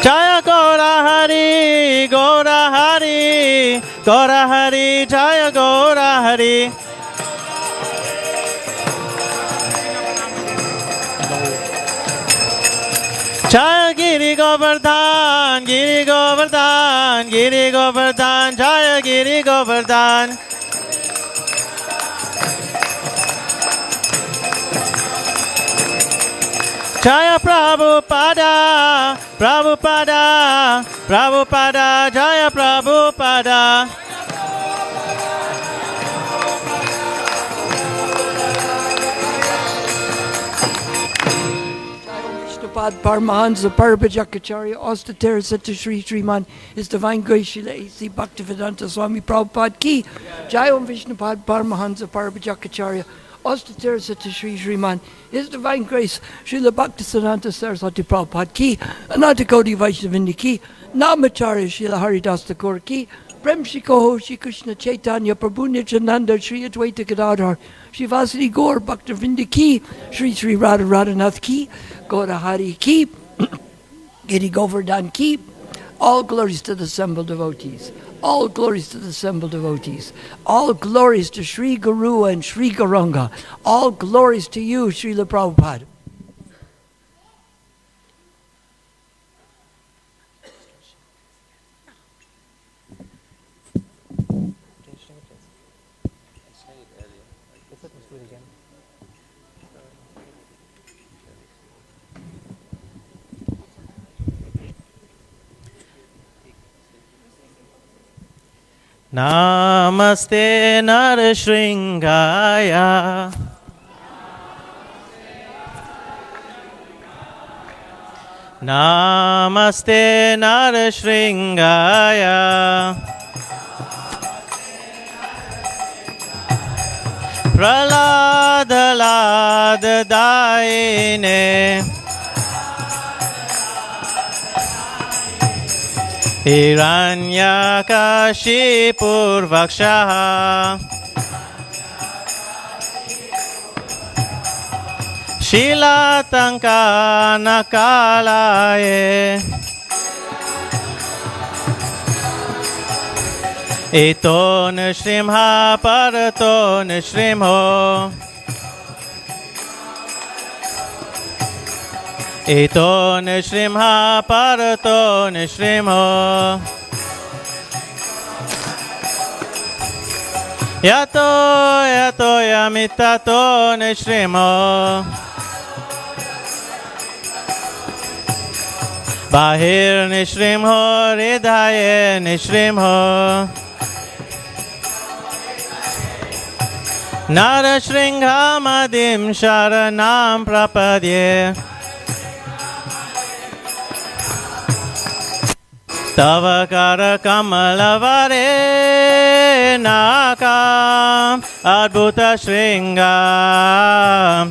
Jaya Gora Hari, Gora Hari, Gora Hari, Jaya Gora Hari. Jaya Giri Govardhan, Giri Govardhan, Giri Govardhan, Jaya Giri Govardhan. Jaya Prabhupada, Prabhupada, Prabhupada, Jaya Prabhupada. Vishnupad Paramahansa Parabhajakacharya Ostatara Sata Sri Sriman His Divine Grace Srila A.C. Bhaktivedanta Swami Prabhupada Ki Jai Om Vishnupad Paramahansa Parabhajakacharya Ostatara Sata Sri Sriman His Divine Grace Srila Bhaktivedanta Saraswati Prabhupada Ki Ananta Koti Vaishnavindi Ki Namacharya Srila Haridas Thakur Ki Prem Shri Koho Shri Krishna Chaitanya Prabhu Nityananda Shri Advaita Gadadhar Shri Vasudeva Gaur Bhaktivinoda Ki Shri Sri Radha Radhanath Ki Gaura Hari Ki Giri Govardhan Ki. All glories to the assembled devotees. All glories to the assembled devotees. All glories to Sri Guru and Sri Gauranga. All glories to you, Srila Prabhupada. Namaste Narashringaya. Namaste Narashringaya. Pralada Lada Daine. Hiranyakashipu Vakshaha. Shilatanka Nakalaye. Ito nishrimha parato nishrimho. Ito nishrimha parato nishrimho. Yato yamitato nishrimho. Bahir nishrimho hridaye nishrimho. Narashringhamadim sharanam prapadye. Tavakara kamalavare nakam adbhuta shringam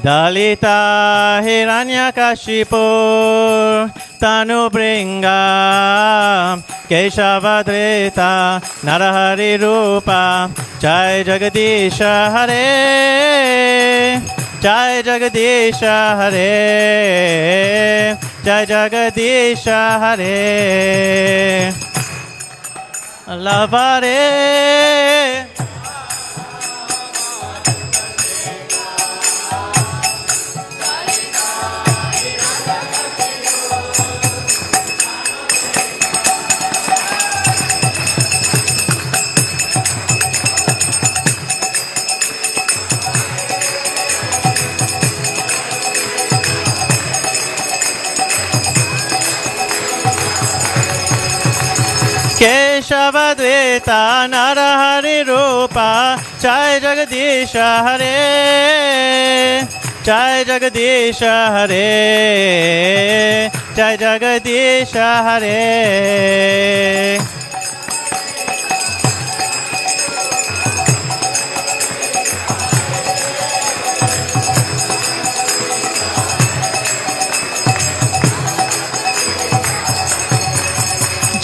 dalita hiranyakashipur tanubringam keshavadrita narahari rupa jai jagadisha hare jai jagadisha hare jai jagadisha hare lavare Keshavadveta Narahari Rupa Jai Jagadisha Hare Jai Jagadisha Hare Jai Jagadisha Hare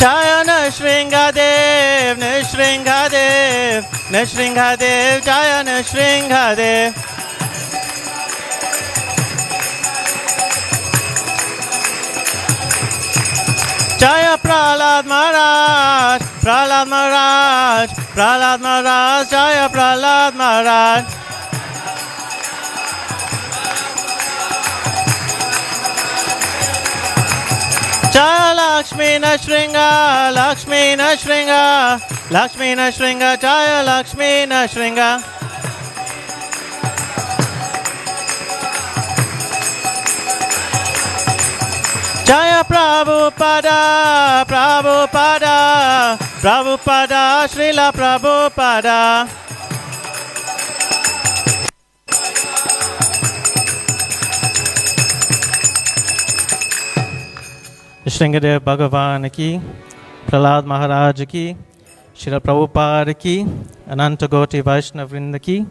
Jaya Nishringadev, Nishringadev, Nishringadev, Jaya Nishringadev. Jaya Prahlad Maharaj, Prahlad Maharaj, Prahlad Maharaj, Jaya Prahlad Maharaj. Jaya Lakshmi Nashringa, Lakshmi Nashringa, Lakshmi Nashringa, Jaya Lakshmi Nashringa. Jaya Prabhupada, Prabhupada, Prabhupada, Srila Prabhupada. Shringadev Bhagavan ki, Prahlad Maharaj ki, Srila Prabhupada ki, Ananta Goti Vaishnava Vrinda ki.